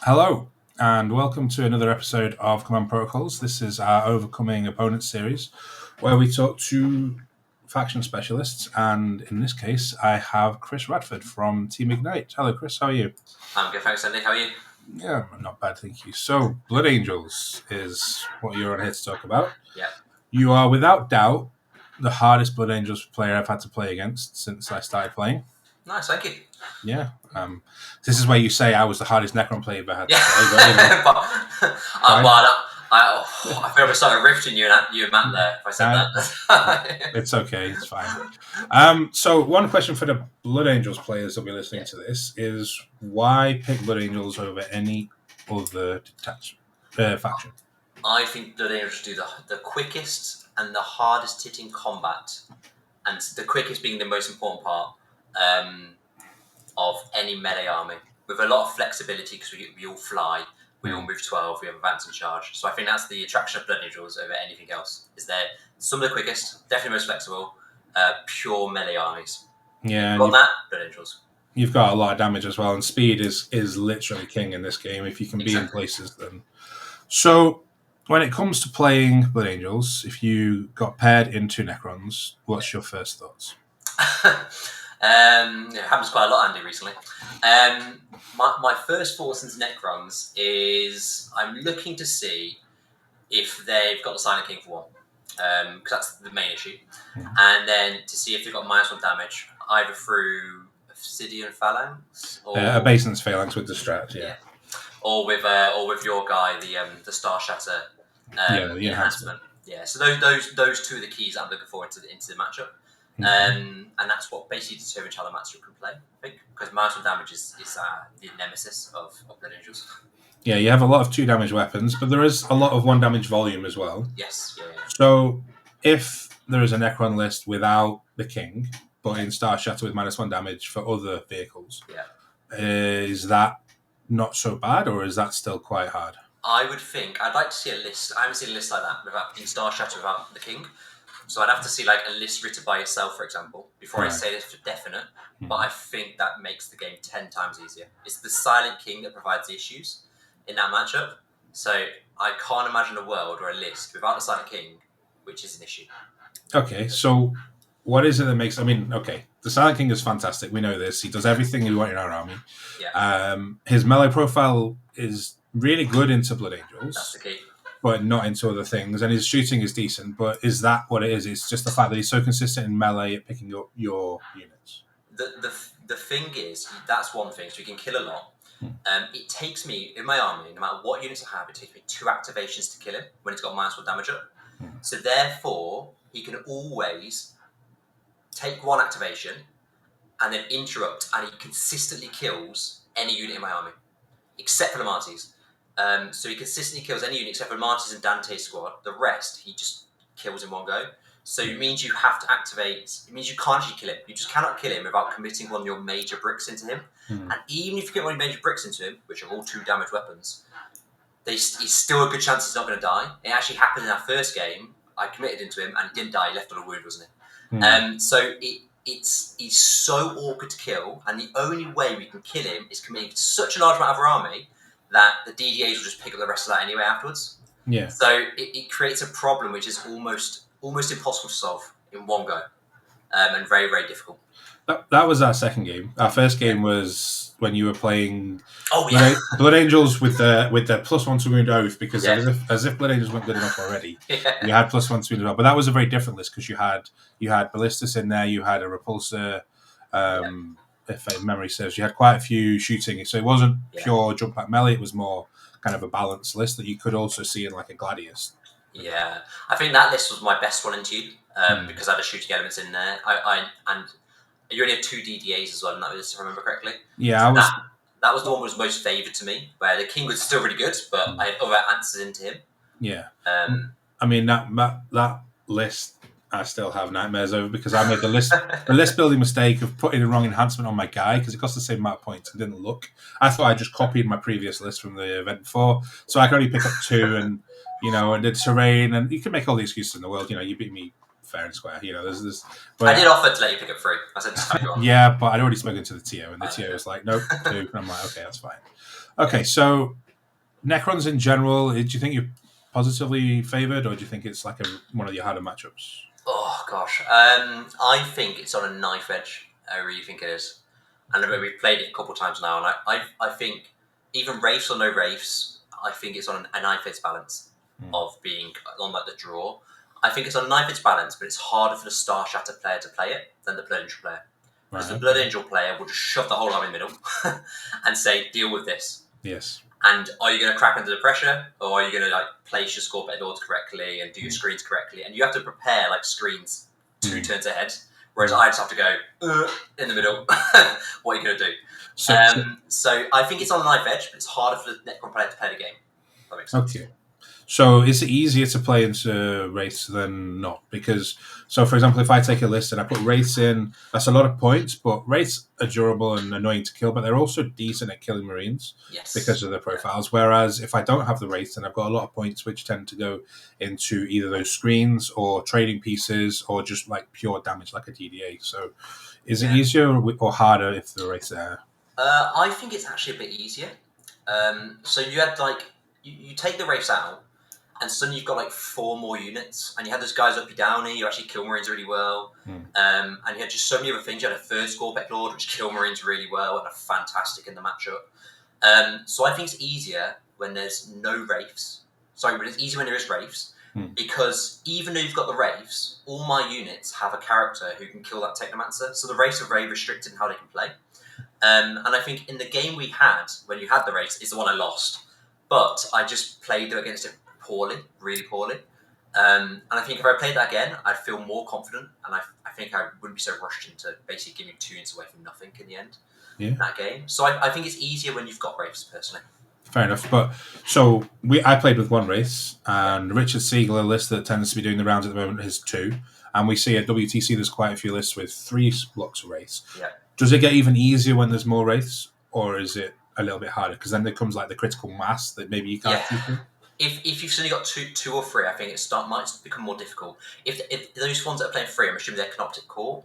Hello, and welcome to another episode of Command Protocols. This is our Overcoming Opponents series, where we talk to faction specialists, and in this case, I have Chris Radford from Team Ignite. Hello, Chris. How are you? I'm good, thanks, Andy. How are you? Yeah, not bad, thank you. So, Blood Angels is what you're on here to talk about. Yeah. You are, without doubt, the hardest Blood Angels player I've had to play against since I started playing. Nice, thank you. Yeah. This is where you say I was the hardest Necron player you've ever had to Yeah. play. I feel like I started rifting you and Matt there if I said that. It's okay, it's fine. So one question for the Blood Angels players that'll be listening to this is why pick Blood Angels over any other faction? I think Blood Angels do the quickest and the hardest hitting combat, and the quickest being the most important part of any melee army, with a lot of flexibility because we all fly, we all move 12, we have advance and charge. So I think that's the attraction of Blood Angels over anything else. Is they're some of the quickest, definitely most flexible, pure melee armies. Yeah, Got that, Blood Angels. You've got a lot of damage as well, and speed is literally king in this game if you can be in places. Then, so when it comes to playing Blood Angels, if you got paired into Necrons, what's your first thoughts? It happens quite a lot, Andy, recently. My first thoughts into Necrons is I'm looking to see if they've got the Silent King for one, because that's the main issue, and then to see if they've got -1 damage either through Obsidian Phalanx or Obeisance Phalanx with Distract, or with your guy, the Star Shatter the enhancement. Yeah, so those two are the keys I'm looking for into the matchup. And that's what basically determines how the matchup can play, I think, because -1 damage is the nemesis of Blood Angels. Yeah, you have a lot of 2 damage weapons, but there is a lot of 1 damage volume as well. Yes, yeah. So if there is a Necron list without the King, but in Star Shatter with -1 damage for other vehicles, is that not so bad, or is that still quite hard? I would think I'd like to see a list. I haven't seen a list like that in Star Shatter without the King. So I'd have to see like a list written by yourself, for example, before I say this for definite. But I think that makes the game 10 times easier. It's the Silent King that provides the issues in that matchup. So I can't imagine a world or a list without the Silent King, which is an issue. Okay, so what is it that makes... I mean, okay, the Silent King is fantastic. We know this. He does everything we want in our army. Yeah. His melee profile is really good into Blood Angels. That's the key. But not into other things, and his shooting is decent. But is that what it is? It's just the fact that he's so consistent in melee at picking up your units. The thing is, that's one thing. So you can kill a lot. It takes me in my army, no matter what units I have, it takes me 2 activations to kill him when it's got -1 damage up. So therefore, he can always take 1 activation and then interrupt, and he consistently kills any unit in my army, except for the Marties. So he consistently kills any unit except for Marty's and Dante's squad. The rest, he just kills in one go. So it means you have to activate... It means you can't actually kill him. You just cannot kill him without committing one of your major bricks into him. And even if you get one of your major bricks into him, which are all 2 damage weapons, he's still a good chance he's not going to die. It actually happened in our first game. I committed into him and he didn't die. He left on a wound, wasn't it? So he's so awkward to kill, and the only way we can kill him is committing such a large amount of our army that the DDAs will just pick up the rest of that anyway afterwards. Yeah. So it creates a problem which is almost impossible to solve in one go, and very, very difficult. That was our second game. Our first game was when you were playing Blood Angels with the +1 to wound oath, because as if Blood Angels weren't good enough already. You had +1 to wound oath, but that was a very different list because you had Ballistus in there, you had a Repulsor. If memory serves, you had quite a few shooting, so it wasn't pure jump back melee. It was more kind of a balanced list that you could also see in like a Gladius. Yeah, I think that list was my best one in Tube because I had the shooting elements in there. And you only had 2 DDAs as well in that list, if I remember correctly. Yeah, so that was the one that was most favoured to me, where the King was still really good, but I had other answers into him. Yeah, I mean that list I still have nightmares over, because I made the list building mistake of putting the wrong enhancement on my guy because it cost the same amount of points and didn't look. I thought I just copied my previous list from the event before, so I could only pick up 2 and and did terrain, and you can make all the excuses in the world. You beat me fair and square. You know, there's. But I did offer to let you pick up 3. I said just have you on. Yeah, but I'd already spoken to the TO, and the TO was like, nope, 2. And I'm like, okay, that's fine. Okay, so Necrons in general, do you think you're positively favoured, or do you think it's like one of your harder matchups? Oh gosh, I think it's on a knife edge. I really think it is, and we've played it a couple of times now, and I think even Wraiths or no Wraiths, I think it's on a knife edge balance of being on like the draw. I think it's on a knife edge balance, but it's harder for the Star Shatter player to play it than the Blood Angel player. Because the Blood Angel player will just shove the whole army in the middle and say, deal with this. Yes. And are you going to crack under the pressure, or are you going to like place your Scorpion Lords correctly and do your screens correctly? And you have to prepare like screens 2 turns ahead, whereas I just have to go in the middle. What are you going to do? So I think it's on a knife edge, but it's harder for the Necron player to play the game. That makes sense. Okay. So is it easier to play into Wraiths than not? Because, so for example, if I take a list and I put Wraiths in, that's a lot of points, but Wraiths are durable and annoying to kill, but they're also decent at killing Marines because of their profiles. Whereas if I don't have the Wraiths, then I've got a lot of points which tend to go into either those screens or trading pieces or just like pure damage like a DDA. So is it easier or harder if the Wraiths are there? I think it's actually a bit easier. So you had like, you take the Wraiths out, and suddenly you've got like 4 more units, and you had those guys up your downy, you actually kill Marines really well, and you had just so many other things. You had a 3rd Scorpec Lord, which kill Marines really well and are fantastic in the matchup. So I think it's easier when there's no Wraiths. Sorry, but it's easier when there is Wraiths, because even though you've got the Wraiths, all my units have a character who can kill that Technomancer, so the Wraiths are very restricted in how they can play. And I think in the game we had, when you had the Wraiths, is the one I lost, but I just played against it poorly, really poorly. And I think if I played that again, I'd feel more confident, and I think I wouldn't be so rushed into basically giving 2 units away from nothing in the end in that game. So I think it's easier when you've got Wraiths, personally. Fair enough. But so I played with 1 Wraith, and Richard Siegel, a list that tends to be doing the rounds at the moment, is 2. And we see at WTC there's quite a few lists with 3 blocks of Wraiths. Yeah. Does it get even easier when there's more Wraiths, or is it a little bit harder? Because then there comes like the critical mass that maybe you can't keep in. If you've suddenly got two or 3, I think might become more difficult. If those ones that are playing 3, I'm assuming they're Canoptic Core.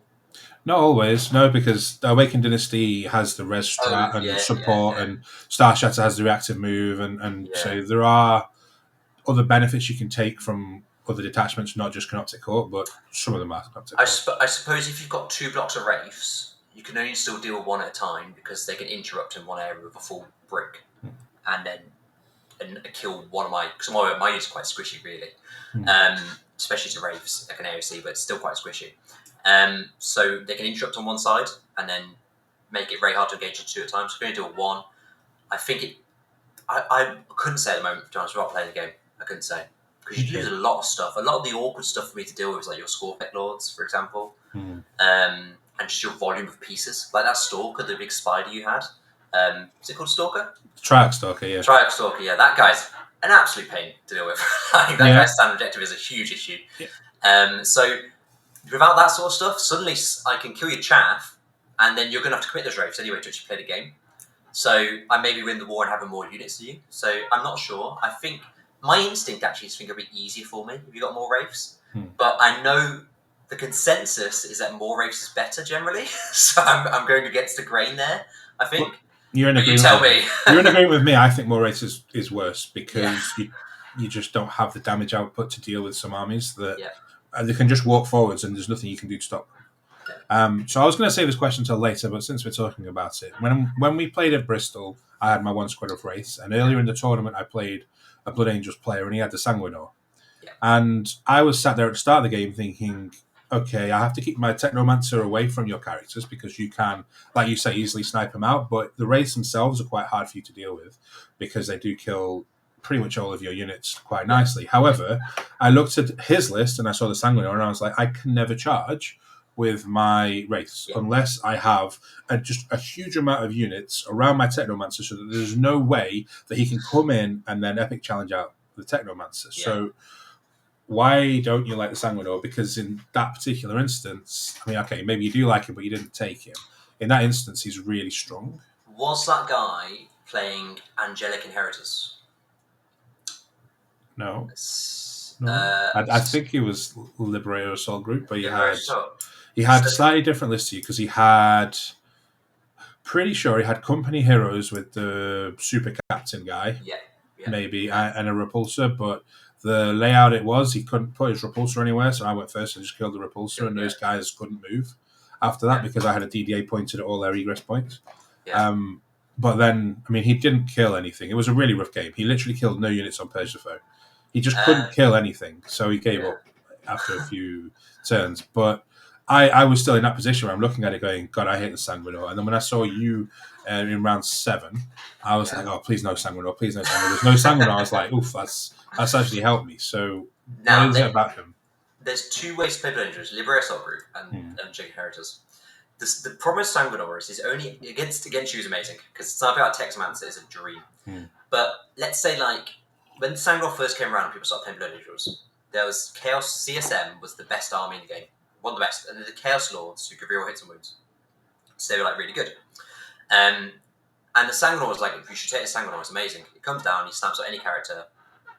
Not always, no, because the Awakened Dynasty has the res strat and support, and Star Shatter has the reactive move, and so there are other benefits you can take from other detachments, not just Canoptic Core, but some of them are Canoptic Core. I suppose if you've got 2 blocks of Wraiths, you can only still deal with 1 at a time, because they can interrupt in one area with a full brick, and then kill one of my... Because my unit's quite squishy, really. Especially to Wraiths, like an AOC, but it's still quite squishy. So they can interrupt on one side, and then make it very hard to engage in 2 at a time. So we're going to do a 1. I think it... I couldn't say at the moment, to be honest, without playing the game. I couldn't say. Because you lose a lot of stuff. A lot of the awkward stuff for me to deal with is like your Scorpec Lords, for example. And just your volume of pieces. Like that Stalker, the big spider you had. Is it called Stalker? Triarch Stalker, yeah. Triarch Stalker, yeah. That guy's an absolute pain to deal with. That guy's standard objective is a huge issue. So without that sort of stuff, suddenly I can kill your chaff, and then you're going to have to commit those Wraiths anyway to actually play the game. So I maybe win the war and having more units than you. So I'm not sure. I think my instinct actually is think it'll be easier for me if you got more Wraiths. But I know the consensus is that more Wraiths is better generally. So I'm going against the grain there, I think. Well, you're in agreement. You tell me. You're in agreement with me. I think more Wraiths is worse because you just don't have the damage output to deal with some armies that they can just walk forwards and there's nothing you can do to stop them. So I was going to save this question until later, but since we're talking about it, when we played at Bristol, I had my 1 squad of Wraiths, and earlier in the tournament I played a Blood Angels player and he had the Sanguinor. And I was sat there at the start of the game thinking, okay, I have to keep my Technomancer away from your characters because you can, like you say, easily snipe them out, but the Wraiths themselves are quite hard for you to deal with because they do kill pretty much all of your units quite nicely. However, I looked at his list and I saw the Sanguinor and I was like, I can never charge with my Wraiths unless I have just a huge amount of units around my Technomancer so that there's no way that he can come in and then epic challenge out the Technomancer. So why don't you like the Sanguinor? Because in that particular instance, I mean, okay, maybe you do like him, but you didn't take him. In that instance, he's really strong. Was that guy playing Angelic Inheritors? No. No, I think he was Liberator Assault Group, but he had So, slightly different list to you because he had. Pretty sure he had company heroes with the super captain guy, maybe, and a repulsor, but the layout it was, he couldn't put his repulsor anywhere, so I went first and just killed the repulsor, and those guys couldn't move after that because I had a DDA pointed at all their egress points. But then, I mean, he didn't kill anything. It was a really rough game. He literally killed no units on Persephone. He just couldn't kill anything, so he gave up after a few turns. But I was still in that position where I'm looking at it going, God, I hate the Sanguinor. And then when I saw you in round 7, I was like, oh, please no Sanguinor, please no Sanguinor. There's no Sanguinor. I was like, oof, that's actually helped me. So now, what is it about him? There's 2 ways to play Blood Angels, Liberator Assault Group and Jig Inheritors. The problem with Sanguinor is he's only against you is amazing because something like Texmancer is a dream. But let's say like when Sanguinor first came around and people started playing Blood Angels, there was Chaos CSM was the best army in the game. One of the best, and the Chaos Lords who could reroll hits and wounds. So they were like really good. And the Sanguinor was like, if you should take the Sanguinor, it's amazing. He comes down, he snaps at any character,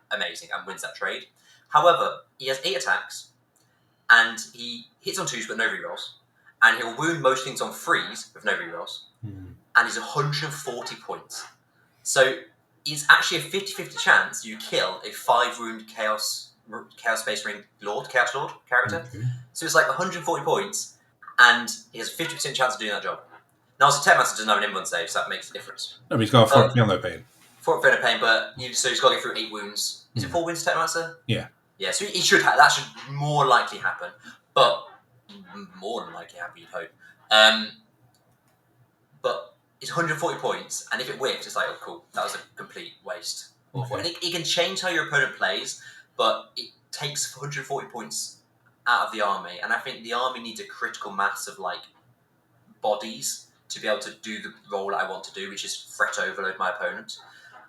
amazing, and wins that trade. However, he has 8 attacks, and he hits on 2s but no rerolls, and he'll wound most things on 3s with no rerolls, and he's 140 points. So it's actually a 50-50 chance you kill a 5-wound Chaos Space Marine Chaos Lord character. So it's like 140 points, and he has a 50% chance of doing that job. Now, also, Techmaster doesn't have an inbound save, so that makes a difference. No, but he's got a 4 no pain. 4 pain, but so he's got to get through 8 wounds. Is it 4 wounds, Techmaster? Yeah. Yeah, so he should have, that should more likely happen, but more than likely happen, you'd hope. But it's 140 points, and if it whiffs, it's like, oh, cool, that was a complete waste. And it can change how your opponent plays, but it takes 140 points out of the army, and I think the army needs a critical mass of like bodies to be able to do the role I want to do, which is threat overload my opponent.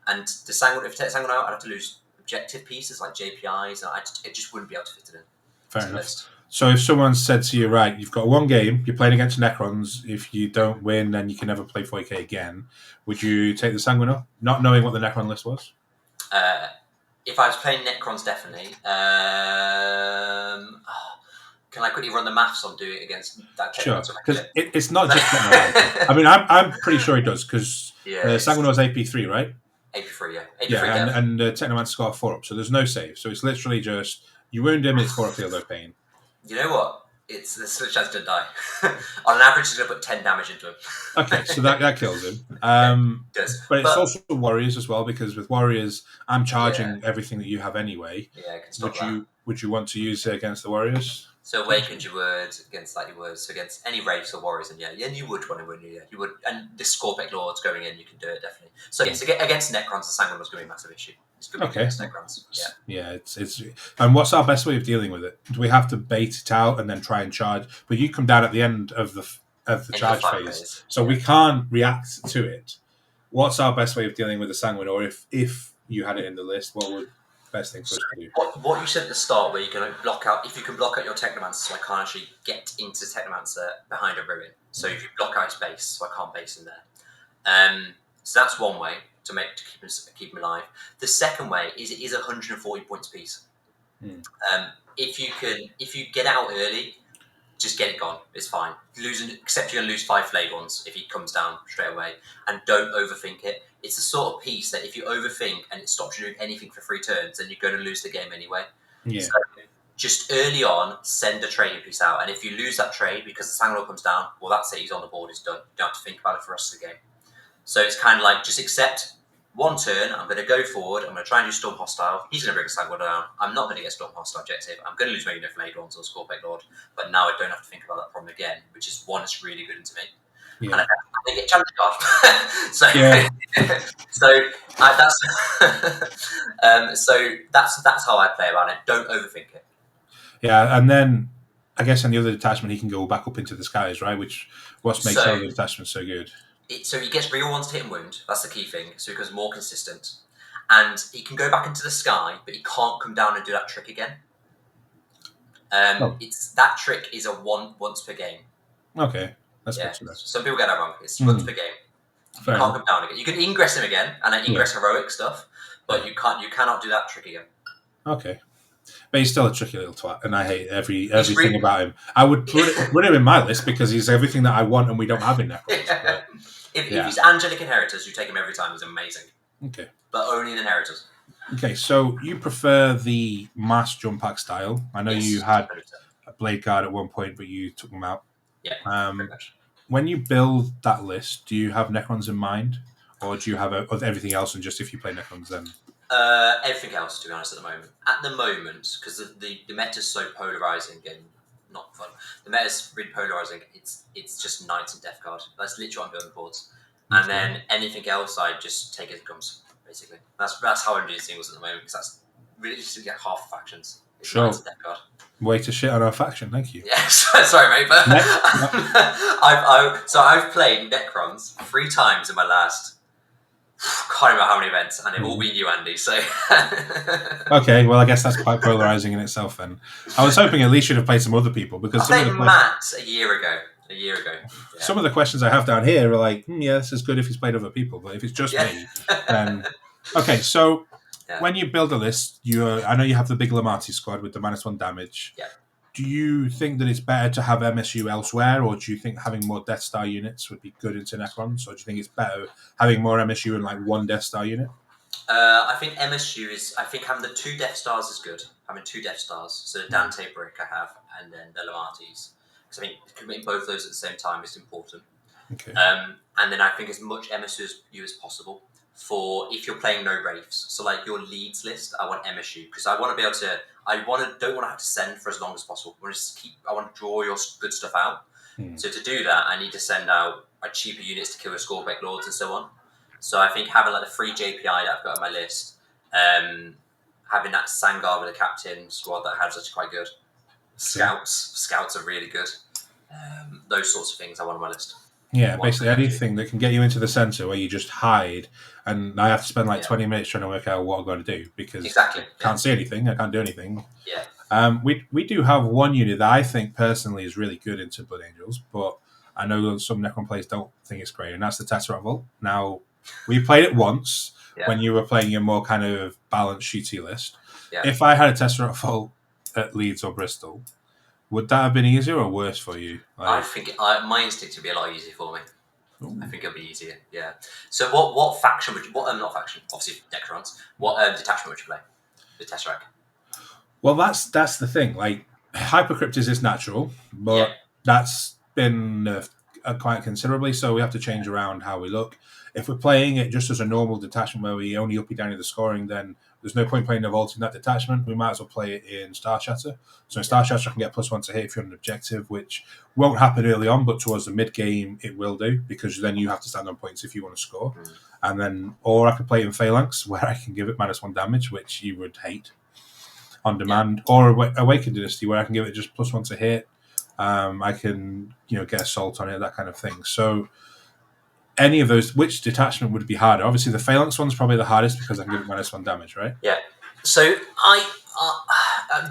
And if I take Sanguinor out, I'd have to lose objective pieces like JPIs, and I just wouldn't be able to fit it in. Fair enough. List. So if someone said to you, right, you've got 1 game, you're playing against Necrons, if you don't win, then you can never play 40k again, would you take the Sanguinor, not knowing what the Necron list was? If I was playing Necrons, definitely. Can I quickly run the maths on doing it against that? Sure, because it's not just Necron. I mean, I'm pretty sure it does, because Sanguinor's AP3, right? AP3, yeah. AP3, and Technomancer's got a 4-up, so there's no save. So it's literally just, you wound him, it's 4-up, no pain. You know what? There's a chance to die. On an average, he's going to put 10 damage into him. Okay, so that kills him. Does. But it's also Warriors as well, because with Warriors, I'm charging everything that you have anyway. Yeah, I can stop that. Would you want to use it against the Warriors? So awakened your words against slightly words, so against any Wraiths or Warriors, and you would want to win, you would. And this Scorpic Lord's going in, you can do it definitely. So yes, against Necrons, the Sanguinor's going to be a massive issue. It's going to be against Necrons. Yeah, it's. And what's our best way of dealing with it? Do we have to bait it out and then try and charge? But you come down at the end of the charge phase, so we can't react to it. What's our best way of dealing with the Sanguinor? If you had it in the list, what would best thing for us to do? What you said at the start, where you're going to block out, if you can block out your Technomancer, so I can't actually get into Technomancer behind a ruin. So if you block out his base, so I can't base in there. So that's one way to keep him alive. The second way is it is 140 points piece. If you get out early, just get it gone. It's fine. Except you're going to lose 5 flayed ones if he comes down straight away. And don't overthink it. It's the sort of piece that if you overthink and it stops you doing anything for 3 turns, then you're going to lose the game anyway. Yeah. So just early on, send a trading piece out. And if you lose that trade because the Sanguinor comes down, well, that's it. He's on the board. He's done. You don't have to think about it for the rest of the game. So it's kind of like just accept 1 turn. I'm going to go forward. I'm going to try and do Storm Hostile. He's going to bring Sanguinor down. I'm not going to get Storm Hostile objective. I'm going to lose my unit Flayed Ones or Scorpic Lord. But now I don't have to think about that problem again, which is one that's really good into me. Yeah. And I get challenge card. That's how I play about it. Don't overthink it. Yeah, and then I guess on the other detachment he can go back up into the skies, right? Which what makes the other detachment so good. So he gets real ones to hit and wound. That's the key thing. So he becomes more consistent, and he can go back into the sky, but he can't come down and do that trick again. It's that trick is once per game. Okay. That's good to know. Some people get that wrong. It's once per game. You can't come down again. You can ingress him again and ingress heroic stuff, but you cannot do that trick again. Okay. But he's still a tricky little twat, and I hate everything about him. I would put him in my list because he's everything that I want and we don't have in Necrons. Yeah. If he's Angelic Inheritors, you take him every time. He's amazing. Okay. But only in Inheritors. Okay, so you prefer the mass jump pack style. I know you had a Blade Guard at one point, but you took them out. Yeah, pretty much. When you build that list, do you have Necrons in mind? Or do you have everything else, and just if you play Necrons then? Everything else, to be honest, at the moment. At the moment, because the meta's so polarizing and not fun. The meta's really polarizing. It's just Knights and Death Guard. That's literally what I'm building boards. And then anything else, I just take as it comes, basically. That's how I'm doing singles at the moment, because that's really just to get half the factions. Sure. Knights and Death Guard. Way to shit on our faction, thank you. Yeah, sorry, mate, but I've played Necrons 3 times in my last. Can't remember how many events, and they've all been you, Andy. So okay, well, I guess that's quite polarizing in itself. Then I was hoping at least you'd have played some other people because I played Matt a year ago. Yeah. Some of the questions I have down here are like, yeah, this is good if he's played other people, but if it's just me, then okay. So when you build a list, I know you have the big Lamati squad with the -1 damage. Yeah. Do you think that it's better to have MSU elsewhere, or do you think having more Death Star units would be good into Necrons, or do you think it's better having more MSU and like 1 Death Star unit? I think MSU is. I think having the 2 Death Stars is good. Having 2 Death Stars, so the Dante brick I have, and then the Lamatis. Because I think committing both those at the same time is important. Okay. And then I think as much MSU as possible for if you're playing no Wraiths. So like your leads list, I want MSU because I want to be able to. Don't want to have to send for as long as possible. I want to draw your good stuff out. So to do that, I need to send out cheaper units to kill your Skullbake Lords and so on. So I think having like the free JPI that I've got on my list, having that Sangar with a captain squad that has such quite good. Scouts are really good. Those sorts of things I want on my list. Yeah, basically anything that can get you into the centre where you just hide, and I have to spend 20 minutes trying to work out what I'm going to do because I can't see anything, I can't do anything. Yeah. We do have one unit that I think personally is really good into Blood Angels, but I know some Necron players don't think it's great, and that's the Tesseract Vault. Now, we played it once when you were playing a more kind of balanced shooty list. Yeah. If I had a Tesseract Vault at Leeds or Bristol, would that have been easier or worse for you? I think my instinct would be a lot easier for me. Ooh. I think it'll be easier. Yeah. So what faction would you? Not faction. Obviously Necrons. What detachment would you play? The Tesseract. Well, that's the thing. Like Hypercryptis is natural, but that's been nerfed quite considerably. So we have to change around how we look. If we're playing it just as a normal detachment where we only uppy down the scoring, then there's no point playing a vault in that detachment. We might as well play it in Star Shatter. So in Star Shatter, I can get +1 to hit if you're on an objective, which won't happen early on, but towards the mid-game, it will do, because then you have to stand on points if you want to score. And then, or I could play it in Phalanx, where I can give it -1 damage, which you would hate on demand, or Awakened Dynasty, where I can give it just +1 to hit. I can, get Assault on it, that kind of thing. So any of those, which detachment would be harder? Obviously, the Phalanx one's probably the hardest because I can give it -1 damage, right? Yeah. So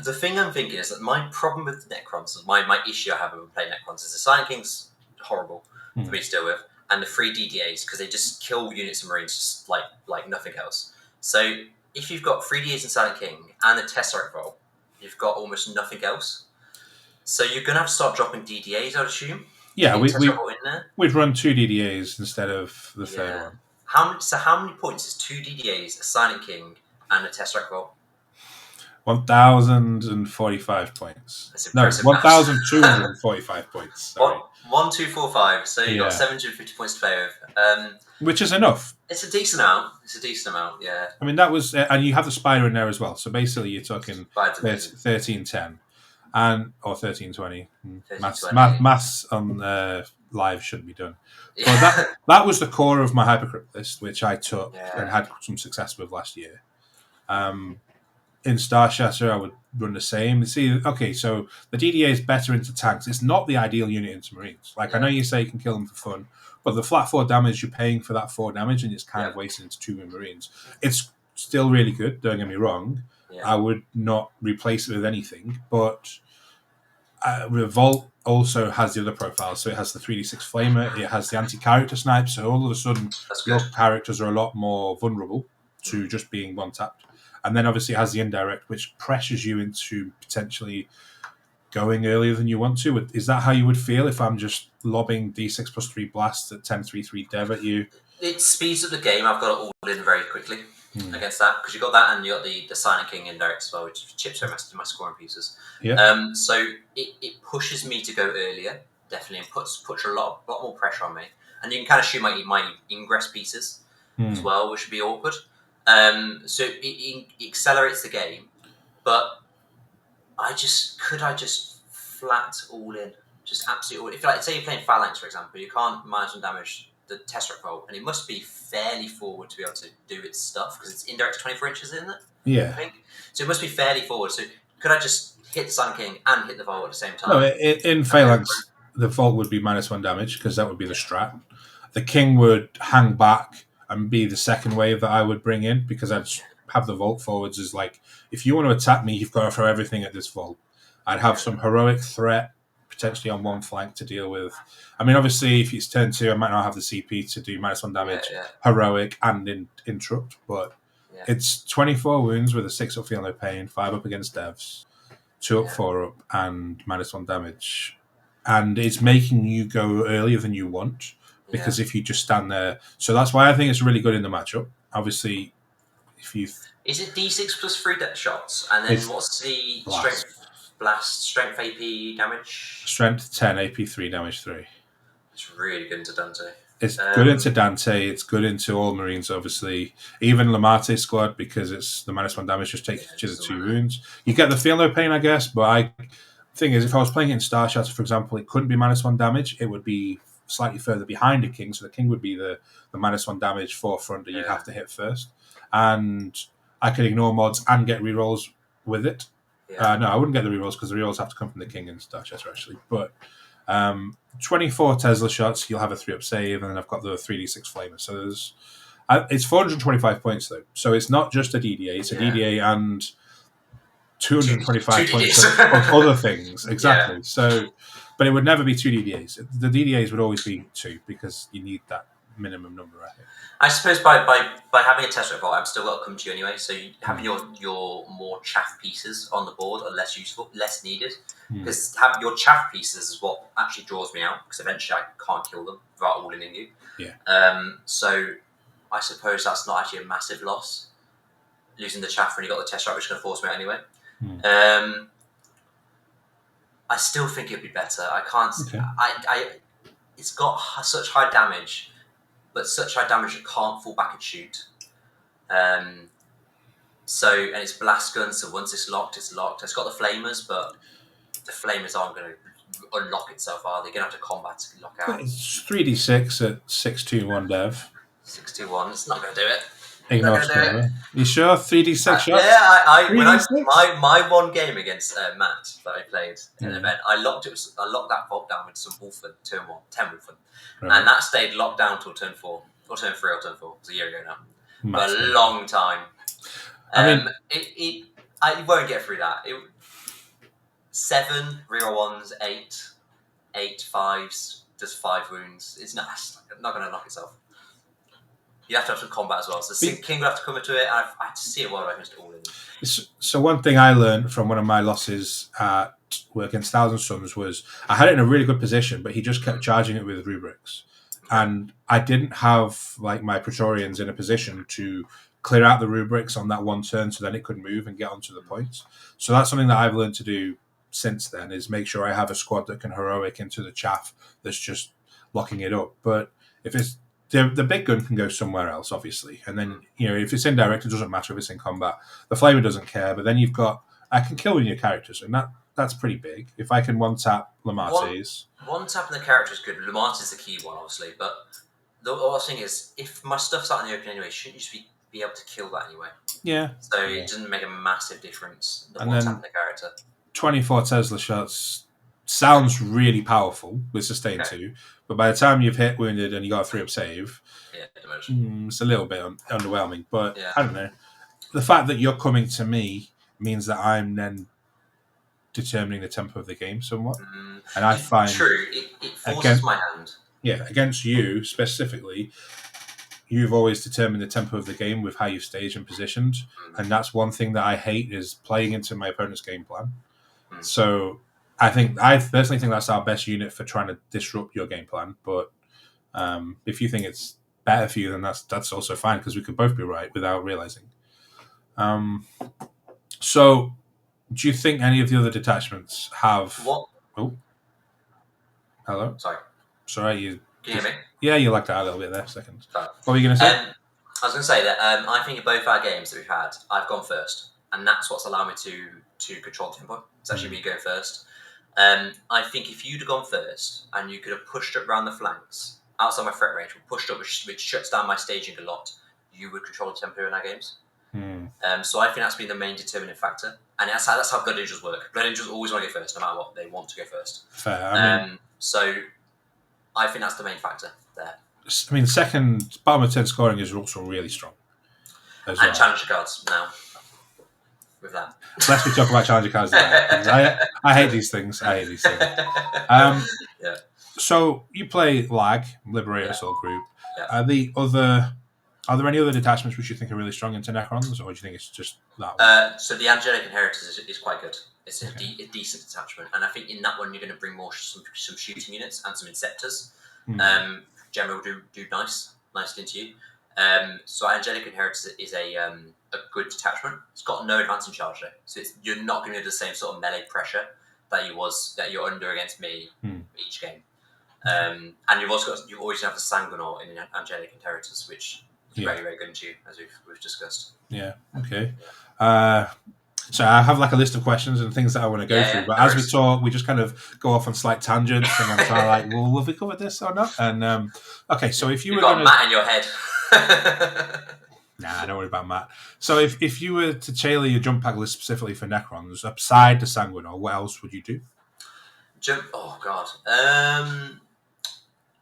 the thing I'm thinking is that my problem with Necrons, my issue I have when playing Necrons is the Silent King's horrible for me to deal with, and the 3 DDAs because they just kill units of Marines just like nothing else. So if you've got 3 DDAs in Silent King and the Tesseract Vault, you've got almost nothing else. So you're gonna have to start dropping DDAs, I'd assume. Yeah, we'd run 2 DDAs instead of the third one. How many points is 2 DDAs, a Silent King, and a Tesseract Vault? 1,045 points. That's impressive. No, 1,245 points. Sorry. 1,245. So you've got 750 points to play with. Which is enough. It's a decent amount. Yeah. I mean, that was, and you have the Spider in there as well. So basically, you're talking 1310. Or 1320. Maths on live shouldn't be done. Yeah. But that was the core of my Hypercrypt list, which I took and had some success with last year. In Star Shatter, I would run the same. Okay, so the DDA is better into tanks. It's not the ideal unit into Marines. I know you say you can kill them for fun, but the flat 4 damage, you're paying for that 4 damage, and it's kind of wasted into 2 Marines. It's still really good, don't get me wrong. Yeah. I would not replace it with anything, but Revolt also has the other profiles. So it has the 3d6 Flamer, it has the anti-character snipe, so all of a sudden your characters are a lot more vulnerable to just being one-tapped. And then obviously it has the indirect, which pressures you into potentially going earlier than you want to. Is that how you would feel if I'm just lobbing D6 plus 3 blasts at 10-3-3 dev at you? It speeds up the game. I've got it all in very quickly against that, because you've got that and you've got the Silent King indirect as well, which chips my scoring pieces. Yeah. So it pushes me to go earlier, definitely, and puts a lot more pressure on me. And you can kind of shoot my ingress pieces as well, which would be awkward. So it accelerates the game, but I just flat all in, just absolutely all in. If like say you're playing Phalanx, for example, you can't minus 1 damage the Tesseract Bolt, and it must be fairly forward to be able to do its stuff, because it's indirect to 24 inches, isn't it? Yeah. I think so. It must be fairly forward. So could I just hit the Sun King and hit the Vault at the same time? No, in Phalanx, the Vault would be minus 1 damage, because that would be the strat. The King would hang back and be the second wave that I would bring in, because I'd have the Vault forwards as like, if you want to attack me, you've got to throw everything at this Vault. I'd have some heroic threat potentially on one flank to deal with. I mean, obviously, if it's turn 2, I might not have the CP to do minus 1 damage, heroic, and interrupt, but it's 24 wounds with a 6 up feel no pain, 5 up against devs, 2 up, 4 up, and minus 1 damage. And it's making you go earlier than you want, because if you just stand there. So that's why I think it's really good in the matchup. Obviously, if you... Is it D6 plus 3 death shots? And then what's the strength AP damage? Strength 10, AP 3, damage 3. It's really good into Dante. It's good into Dante. It's good into all Marines, obviously. Even Lamate's squad, because it's the minus 1 damage, just takes each of the 2 wounds. You get the feel no pain, I guess, but thing is, if I was playing it in Star Shatter, for example, it couldn't be minus 1 damage. It would be slightly further behind a King, so the King would be the minus 1 damage forefront that you'd have to hit first. And I could ignore mods and get rerolls with it. No, I wouldn't get the rerolls, because the rerolls have to come from the King and Star Chester, actually. But 24 Tesla shots, you'll have a 3-up save, and then I've got the 3d6 flamer. So there's it's 425 points, though. So it's not just a DDA, it's a DDA and 225 points of other things. Exactly. Yeah. So, but it would never be 2 DDAs. The DDAs would always be 2, because you need that minimum number, I think. I suppose by having a Tesseract Vault, I'm still got to come to you anyway. So having your more chaff pieces on the board are less useful, less needed, because having your chaff pieces is what actually draws me out, because eventually I can't kill them without all-in you. Yeah. So I suppose that's not actually a massive loss, losing the chaff when you got the Tesseract, which is going to force me out anyway. I still think it'd be better. I can't. Okay. It's got such high damage. But such high damage it can't fall back and shoot. And it's blast gun, so once it's locked, it's locked. It's got the flamers, but the flamers aren't going to unlock itself, are they? You're going to have to combat to lock out. It's 3d6 at 621 dev. 621, it's not going to do it. Ignore it. You sure? 3d6 shots? Yeah, my one game against Matt that I played in an event, I locked that vault down with some Wolfen, turn 1, 10 Wolfen. Right. And that stayed locked down till turn 4, or turn 3 or turn 4. It was a year ago now. Massive. For a long time. I won't get through that. 7 real ones, 8 5s, just 5 wounds. It's not going to knock itself. You have to have some combat as well. So King would have to come into it. I have to see a world against all in. So one thing I learned from one of my losses at against Thousand Suns was I had it in a really good position, but he just kept charging it with rubrics. And I didn't have like my Praetorians in a position to clear out the rubrics on that one turn, so then it could move and get onto the points. So that's something that I've learned to do since then, is make sure I have a squad that can heroic into the chaff that's just locking it up. But if it's the big gun can go somewhere else, obviously. And then, if it's indirect, it doesn't matter if it's in combat. The flamer doesn't care, but then you've got, I can kill one of your characters, and that's pretty big. If I can one-tap Lamate's. One-tapping the character is good. Lamate's the key one, obviously. But the other thing is, if my stuff's out in the open anyway, shouldn't you just be able to kill that anyway? Yeah. So it doesn't make a massive difference, the one-tapping the character. 24 Tesla shots sounds really powerful with sustain 2, but by the time you've hit wounded and you got a 3-up save, it's a little bit underwhelming. But I don't know. The fact that you're coming to me means that I'm then determining the tempo of the game somewhat. And I find true, it forces my hand. Yeah, against you specifically, you've always determined the tempo of the game with how you've staged and positioned, and that's one thing that I hate is playing into my opponent's game plan. So I personally think that's our best unit for trying to disrupt your game plan. But if you think it's better for you, then that's also fine, because we could both be right without realizing. So, do you think any of the other detachments have? What? Oh, hello. Sorry, you. Can you hear me? Yeah, you lagged out a little bit there. Second. Sorry. What were you going to say? I was going to say that I think in both our games that we've had, I've gone first, and that's what's allowed me to control the tempo. It's actually me going first. I think if you'd have gone first and you could have pushed up around the flanks outside my threat range, pushed up, which shuts down my staging a lot, you would control the tempo in our games. So I think that's been the main determining factor, and that's how Blood Angels work. Blood Angels always want to go first, no matter what. They want to go first. Fair. So I think that's the main factor there. I mean, second bottom of 10 scoring is also really strong. And well. Challenger cards now. With that, let's be talking about challenger cards. I hate these things. Yeah. So you play Lag, Liberator Soul Group. Yeah. Are there any other detachments which you think are really strong into Necrons, or do you think it's just that one? So the Angelic Inheritors is quite good. It's a decent detachment, and I think in that one you're going to bring more some shooting units and some Inceptors. General will do nicely into you. So Angelic Inheritors is a good detachment. It's got no advancing charge though, so you're not going to do the same sort of melee pressure that you're under against me each game. And you've always have the Sanguinor in Angelic Inheritors, which is very, very good into you, as we've discussed. Yeah. Okay. So I have like a list of questions and things that I want to go through, but as we talk, we just kind of go off on slight tangents, and I'm trying like, well, have we covered this or not? And okay, so if you've got Matt in your head. Nah, don't worry about Matt. So if you were to tailor your jump pack list specifically for Necrons, aside the Sanguinor, what else would you do? Oh God.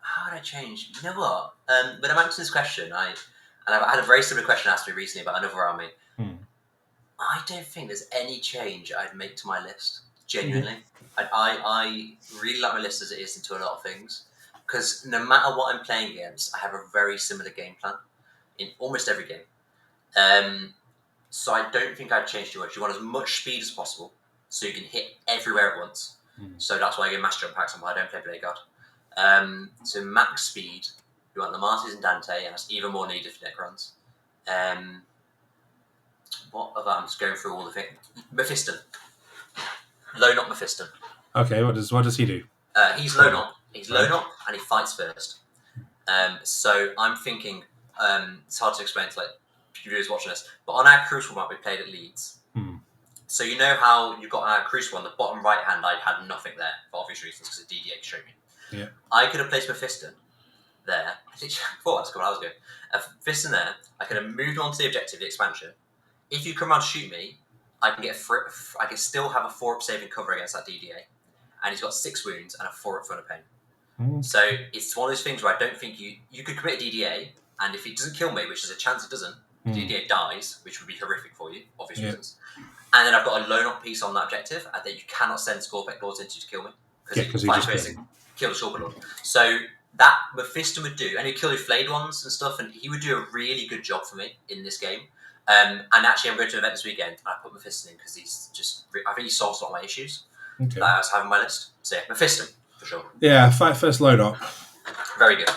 How would I change? You know what? When I'm answering this question, I had a very similar question asked me recently about another army. I don't think there's any change I'd make to my list. Genuinely, I really like my list as it is into a lot of things, because no matter what I'm playing against, I have a very similar game plan in almost every game. So I don't think I'd change too much. You want as much speed as possible, so you can hit everywhere at once. So that's why I get mass jump packs and why I don't play Blade Guard. So max speed, you want the Martyrs and Dante, and that's even more needed for Necrons. What other? I'm just going through all the things. Mephiston. Low knot Mephiston. Okay, what does he do? He's low knot. He's low knot, and he fights first. So I'm thinking, it's hard to explain to like viewers watching us, but on our Crucible map we played at Leeds. So you know how you got our Crucible on the bottom right hand, I had nothing there for obvious reasons because the DDA showed me. Yeah. I could have placed Mephiston there. I thought that's a couple hours ago. Mephiston there. I could have moved on to the objective, the expansion. If you come around to shoot me, I can still have a 4-up saving cover against that DDA, and he's got 6 wounds and a 4-up front of pain. So it's one of those things where I don't think you could commit a DDA, and if it doesn't kill me, which there's a chance it doesn't, DDA dies, which would be horrific for you, obvious reasons. And then I've got a low knot piece on that objective, and then you cannot send Scorpec Lords into to kill me because he just kill the Scorpec Lord. So that Mephiston would do, and he'd kill the flayed ones and stuff, and he would do a really good job for me in this game. And actually, I'm going to an event this weekend, and I put Mephiston in because I think he solves a lot of my issues that I was having on my list. So yeah, Mephiston for sure. Yeah, fight first load up. Very good.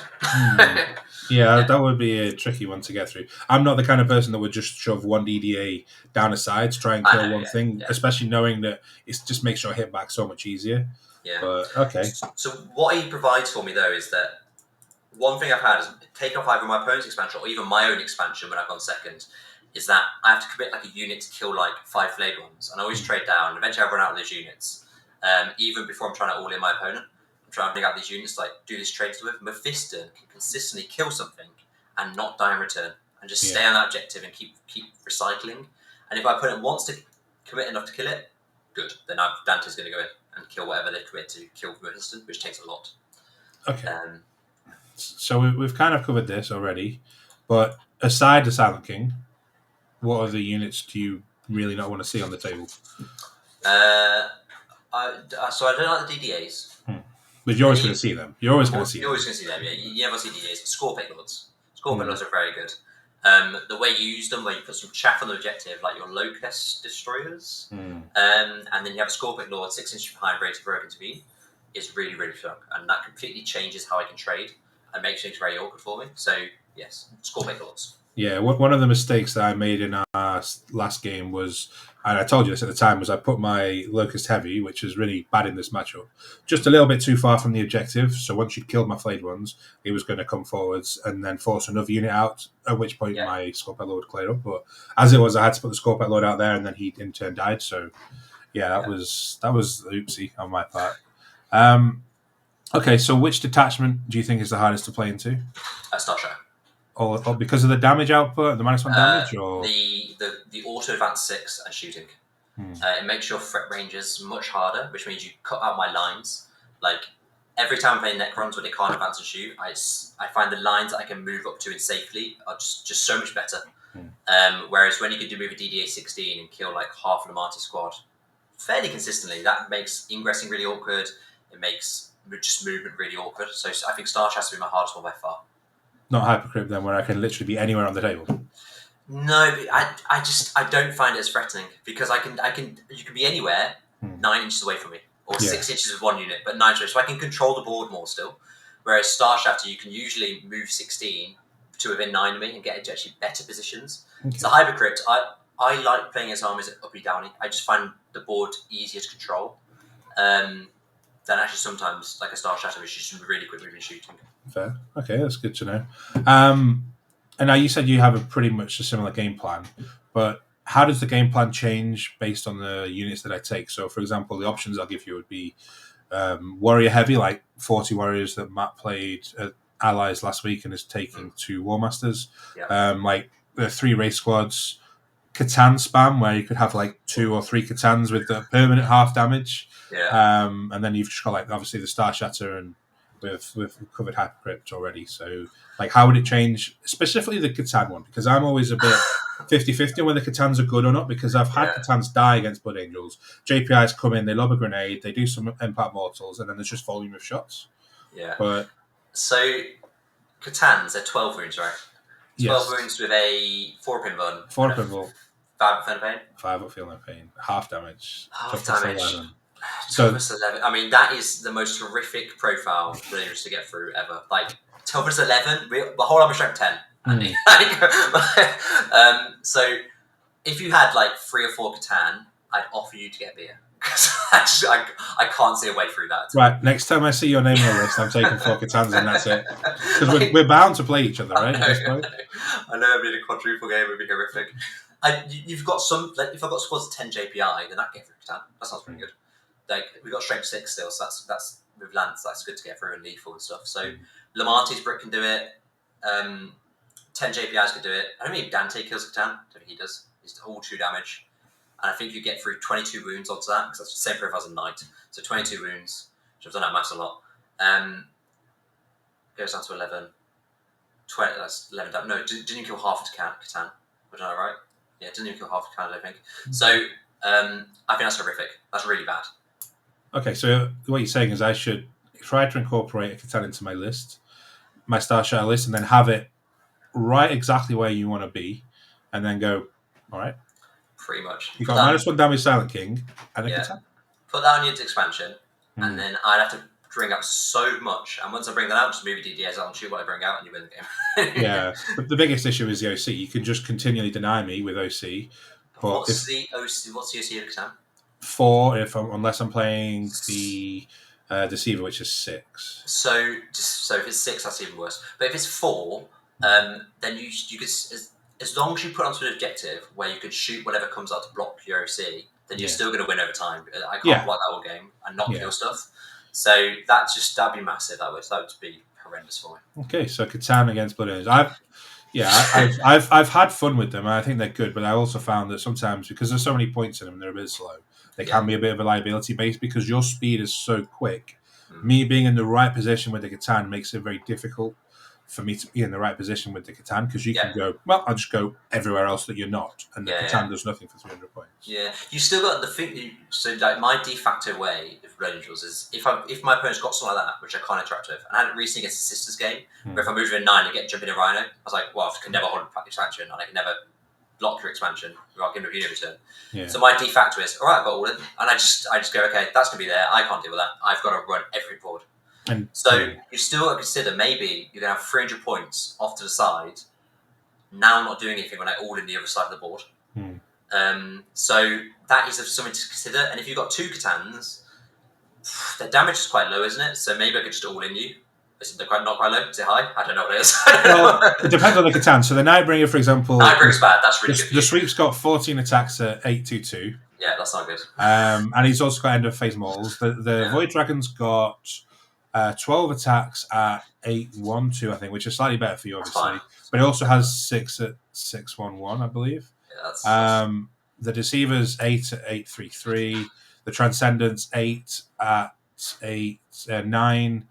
Yeah, that would be a tricky one to get through. I'm not the kind of person that would just shove one DDA down a side to try and kill one thing, especially knowing that it just makes your hit back so much easier. Yeah. But, okay. So what he provides for me, though, is that one thing I've had is take off either my opponent's expansion or even my own expansion when I've gone second, is that I have to commit like a unit to kill like 5 flayed ones. And I always trade down. And eventually I run out of those units. Even before I'm trying to all-in my opponent. Try and pick out these units, like do this trade with. Mephiston can consistently kill something and not die in return, and just stay on that objective and keep recycling. And if my opponent wants to commit enough to kill it, good. Then Dante's going to go in and kill whatever they commit to kill Mephiston, which takes a lot. Okay. So we've kind of covered this already, but aside the Silent King, what other units do you really not want to see on the table? So I don't like the DDAs. But you're always going to see them. You're always going to see them. You're always going to see them, yeah. You never see DDAs. Scorpec Lords. Score payloads are very good. The way you use them, where you put some chaff on the objective, like your locust destroyers, and then you have a score payload 6 inches behind, ready to break intervene, is really, really fun. And that completely changes how I can trade and makes things very awkward for me. So, yes, score payloads. Yeah, one of the mistakes that I made in our last game was, and I told you this at the time, was I put my Locust Heavy, which is really bad in this matchup, just a little bit too far from the objective. So once you'd killed my flayed ones, he was going to come forwards and then force another unit out, at which point my Scorpet Lord would clear up. But as it was, I had to put the Scorpet Lord out there, and then he in turn died. So yeah, that was oopsie on my part. Okay, so which detachment do you think is the hardest to play into? Starshadow. Or because of the damage output, the -1 damage, or the auto advance 6 and shooting. It makes your threat ranges much harder, which means you cut out my lines. Like every time I play Necrons where they can't advance and shoot, I find the lines that I can move up to and safely are just so much better. Whereas when you can move a DDA 16 and kill like half an Amati squad fairly consistently, that makes ingressing really awkward. It makes just movement really awkward. So I think Starch has to be my hardest one by far. Not Hypercrypt then, where I can literally be anywhere on the table. No, I don't find it as threatening because you can be anywhere 9 inches away from me or 6 inches with one unit, but 9 inches, so I can control the board more still. Whereas Star Shafter, you can usually move 16 to within 9 of me and get into actually better positions. Okay. So Hypercrypt, I like playing as armies at uppy downy. I just find the board easier to control. Than actually sometimes like a Star Shatter, which is just really quick moving shooting. Fair. Okay, that's good to know. And now you said you have a pretty much a similar game plan, but how does the game plan change based on the units that I take? So, for example, the options I'll give you would be warrior heavy, like 40 warriors that Matt played at Allies last week and is taking 2 War Masters. Yeah. Like the 3 race squads, Catan spam, where you could have like 2 or 3 Catans with the permanent half damage. Yeah. And then you've just got like obviously the Star Shatter, and we've covered Hypercrypt already. So like how would it change specifically the Catan one? Because I'm always a bit 50-50 on whether Catans are good or not, because I've had Catans die against Blood Angels. JPIs come in, they lob a grenade, they do some impact mortals, and then there's just volume of shots. Yeah. But so Catans are 12 wounds, right? 12 wounds with a 4-pin button. 4-pin button. 5 up pain. 5 up feel no pain. Half damage. Half damage. 11. I mean, that is the most horrific profile for Dangerous to get through ever. Like, 12 11, the whole armor strength 10. So, if you had like 3 or 4 Catan, I'd offer you to get a beer. Because I can't see a way through that. Right, next time I see your name on the list, I'm taking 4 Catans and that's it. Because we're bound to play each other, right? I know it'd be a quadruple game, would be horrific. You've got some, like, if I've got squads of 10 JPI, then I can get through Catan. That sounds pretty good. Like, we've got strength 6 still, so that's with Lance, that's good to get through and lethal and stuff. So Lamarty's brick can do it. 10 JPIs can do it. I don't think Dante kills Catan. I don't think he does. He's all 2 damage. And I think you get through 22 wounds onto that, because that's the same profile as a knight. So 22 wounds, which I've done that maths a lot. Goes down to 11. 20, that's 11 down. No, didn't even kill half of Catan. Have I done that right? Yeah, didn't even kill half of Catan, I don't think. So I think that's horrific. That's really bad. Okay, so what you're saying is I should try to incorporate a Catan into my list, my Star Shatter list, and then have it right exactly where you want to be, and then go, all right. Pretty much. You got -1 damage Silent King and a Catan. Put that on your expansion, and then I'd have to bring out so much. And once I bring that out, just move your DDS out and shoot what I bring out, and you win the game. Yeah, but the biggest issue is the OC. You can just continually deny me with OC. But what's the OC of Catan? 4 unless I'm playing the Deceiver, which is 6. So if it's 6, that's even worse. But if it's 4, then you could, as long as you put onto an objective where you can shoot whatever comes out to block your OC, then you're still going to win over time. I can't block that whole game and not kill stuff. So that'd be massive. That would be horrendous for me. Okay, so Catan against Blood Angels. I've had fun with them. I think they're good, but I also found that sometimes because there's so many points in them, they're a bit slow. They can be a bit of a liability base because your speed is so quick. Me being in the right position with the Catan makes it very difficult for me to be in the right position with the Catan, because you can go, well, I'll just go everywhere else that you're not, and the Catan does nothing for 300 points. Yeah, you still got the thing. So, like, my de facto way of Blood Angels is if my opponent's got something like that, which I can't interact with, and I had it recently against a Sisters game, where if I move in 9 and get jumping in Rhino, I was like, well, I can never hold expansion, and I can never block your expansion without giving a unit return. Yeah. So my de facto is, all right, I've got all in, and I just go, okay, that's gonna be there. I can't deal with that. I've got to run every board. And so you still got to consider maybe you're gonna have 300 points off to the side. Now I'm not doing anything when I all in the other side of the board. So that is something to consider. And if you've got 2 Catans, their damage is quite low, isn't it? So maybe I could just all in you. Is it not quite low? Is it high? I don't know what it is. Well, it depends on the Catan. So the Nightbringer, for example... Nightbringer's bad. That's really good. The Sweep's got 14 attacks at 822. Yeah, that's not good. And he's also got end of phase models. The Void Dragon's got 12 attacks at 812, I think, which is slightly better for you, obviously. But it also has 6 at 611, I believe. Yeah, that's the Deceiver's 8 at 833. The Transcendent's 8 at 9.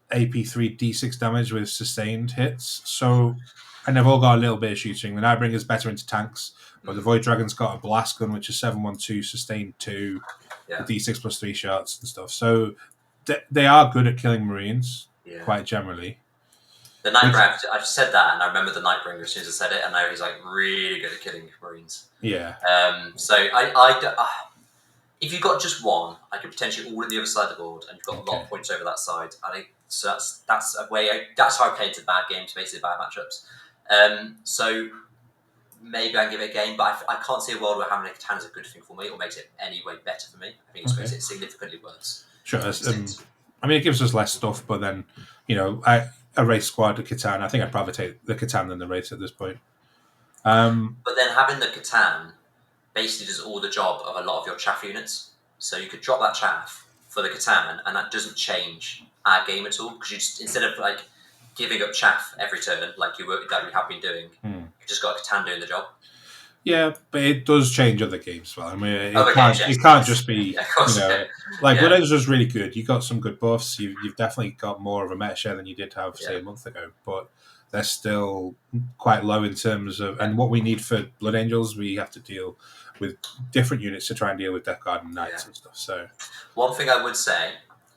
AP3 D6 damage with sustained hits. So, and they've all got a little bit of shooting. The Nightbringer's better into tanks, but the Void Dragon's got a blast gun, which is 712, sustained 2, D6 plus 3 shots and stuff. So they are good at killing Marines, quite generally. The Nightbringer, I've said that, and I remember the Nightbringer as soon as I said it, and now he's like really good at killing Marines. Yeah. So if you've got just one, I could potentially all in the other side of the board, and you've got a lot of points over that side. I think so. That's a way. That's how I play into bad games, basically bad matchups. So maybe I can give it a game, but I can't see a world where having a Catan is a good thing for me or makes it any way better for me. I think it makes it significantly worse. Sure. I mean, it gives us less stuff, but then a race squad, a Catan. I think I'd probably take the Catan than the race at this point. But then having the Catan basically does all the job of a lot of your chaff units. So you could drop that chaff for the Catan, and that doesn't change our game at all, because you just, instead of like giving up chaff every turn like we have been doing, you just got a Catan doing the job. Yeah, but it does change other games as well. I mean, it can't just be, Blood Angels was really good. You got some good buffs. You've definitely got more of a meta share than you did have, say, a month ago. But they're still quite low in terms of, and what we need for Blood Angels, we have to deal with different units to try and deal with Death Guard and Knights and stuff. So one thing I would say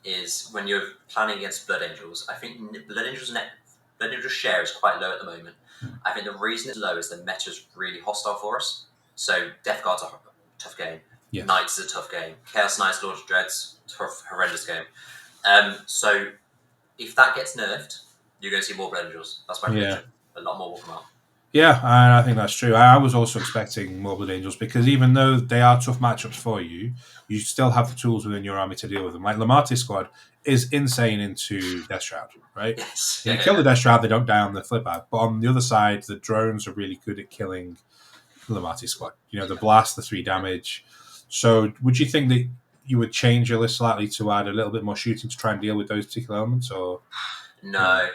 is when you're planning against Blood Angels, I think Blood Angels share is quite low at the moment. I think the reason it's low is the meta is really hostile for us. So Death Guard's a tough game. Yes. Knights is a tough game. Chaos Knights, Lord of Dreads, tough, horrendous game. So if that gets nerfed, you're going to see more Blood Angels. That's my prediction. A lot more will come out. Yeah, and I think that's true. I was also expecting more Blood Angels, because even though they are tough matchups for you, you still have the tools within your army to deal with them. Like Lamarte's squad is insane into Death Shroud, right? Yes. You kill the Death Shroud, they don't die on the flip out. But on the other side, the drones are really good at killing Lamarte's squad. The blast, the 3 damage. So would you think that you would change your list slightly to add a little bit more shooting to try and deal with those particular elements? Or no.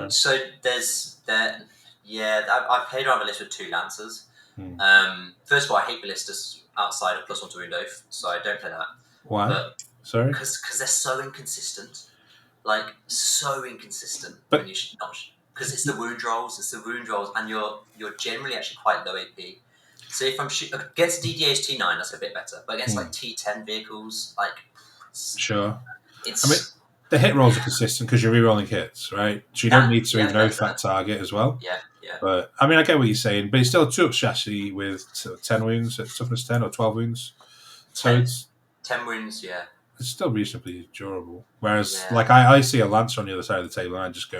So there's that. Yeah, I've played around the list with 2 Lancers. First of all, I hate ballistas outside of +1 to wound oath, so I don't play that. Why? Sorry? Because they're so inconsistent. Like, so inconsistent. But because it's the wound rolls, and you're generally actually quite low AP. So if I'm against DDA's T9, that's a bit better. But against like T10 vehicles, like... Sure. The hit rolls are consistent because you're rerolling hits, right? So you don't need to even oath that target as well. Yeah. But, I mean, I get what you're saying, but it's still a 2-up chassis with 10 wounds at toughness 10 or 12 wounds. So 10 wounds, yeah. It's still reasonably durable. Whereas, I see a Lancer on the other side of the table and I just go...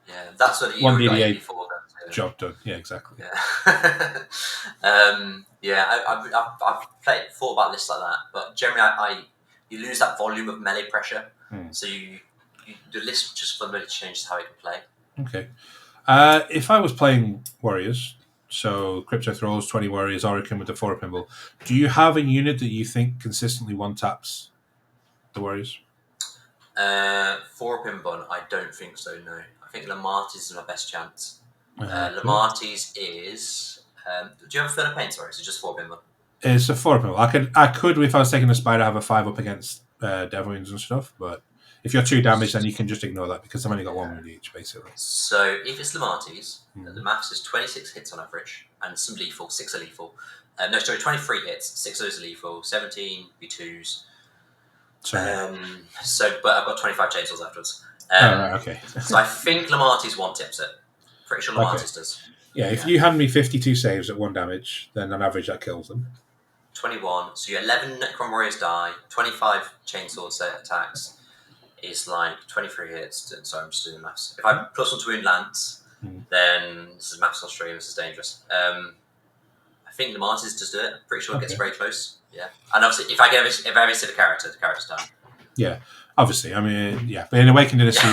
Yeah, that's what you 1 DDA before that. Job done. Yeah, exactly. Yeah. I've thought about lists like that, but generally you lose that volume of melee pressure, so the list just fundamentally changes how you can play. Okay. If I was playing Warriors, so Crypto Thralls, 20 Warriors, Oricon with the 4 Pimble, do you have a unit that you think consistently one-taps the Warriors? 4 Pimble, I don't think so, no. I think Lamarte's is my best chance. Lamarte's is... do you have a Fern of Pain, sorry? Is it just 4 Pimble? It's a 4 Pimble. I could, if I was taking a Spider, have a 5-up against Dev Wounds and stuff, but If you're 2 damage, then you can just ignore that because I've only got 1 wound each, basically. So if it's Lamatis, the maths is 26 hits on average, and some lethal, 6 are lethal. 23 hits, 6 of those are lethal, 17 B2s. But I've got 25 chainsaws afterwards. Right, okay. So I think Lamatis one-tips it. Pretty sure Lamatis does. Yeah, if you hand me 52 saves at 1 damage, then on average that kills them. 21. So you 11 Necron Warriors die, 25 chainsaw attacks is like 23 hits. Sorry, I'm just doing the maths. If I plus 1 to wound lance, then this is maths on stream, this is dangerous. I think the Martyrs just do it. Pretty sure it gets very close. Yeah. And obviously, if I miss the character's done. Yeah, obviously. I mean, yeah. But in Awakened Dynasty,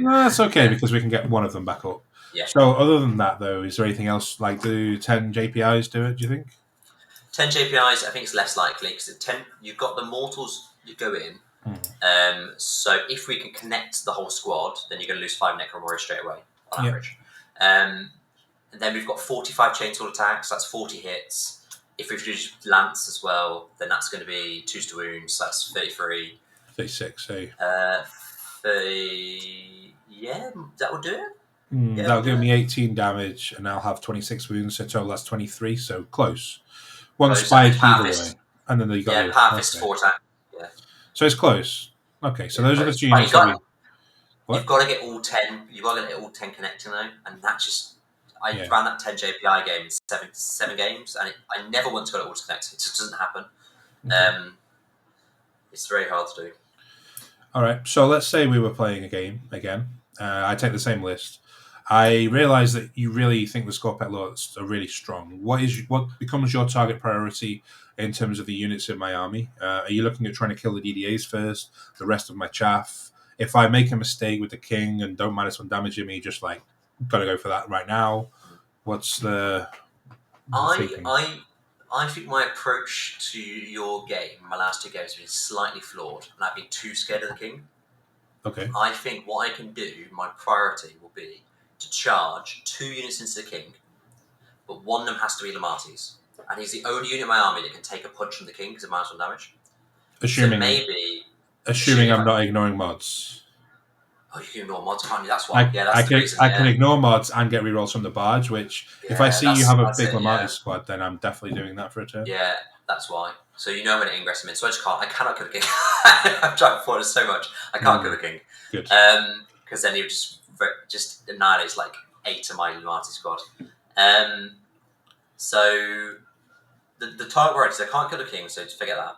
that's okay because we can get one of them back up. Yeah. So other than that, though, is there anything else? Like, do 10 JPIs do it, do you think? 10 JPIs, I think it's less likely because you've got the mortals you go in. So if we can connect the whole squad, then you're going to lose 5 Necron Warriors straight away on average. And then we've got 45 chainsaw attacks, that's 40 hits. If we do lance as well, then that's going to be 2s to wounds, that's 33. 36, eh? 30... Yeah, that will do it. That'll give me 18 damage, and I'll have 26 wounds, so total that's 23, so close. One spike either way. And then you got Power Fist 4 attack. Yeah. So it's close. Okay, so those are the 2 units. You've got to get all 10. You've got to get all 10 connecting though, and that just I ran that 10 JPI game in 7 games, and I never once got it all to connect. It just doesn't happen. It's very hard to do. All right, so let's say we were playing a game again. I take the same list. I realise that you really think the Scorpet Lords are really strong. What becomes your target priority in terms of the units in my army? Are you looking at trying to kill the DDAs first, the rest of my chaff? If I make a mistake with the king and don't -1 damage me, just like got to go for that right now. What's the I think my approach to your game, my last 2 games, has been slightly flawed, and I've been too scared of the king. Okay. I think what I can do, my priority will be to charge 2 units into the king, but one of them has to be Lamatis. And he's the only unit in my army that can take a punch from the king because of -1 damage. Assuming I'm not ignoring mods. Oh, you can ignore mods, can't you? That's why. I can ignore mods and get rerolls from the barge, which if I see you have a big Lamatis squad, then I'm definitely doing that for a turn. Yeah, that's why. So you know I'm going to ingress him in. So I cannot kill the king. I've tried before this so much. I can't kill the king. Good. Because then he would just annihilates like 8 of my Lamatis squad. So the target priority, I can't kill the king, so just forget that.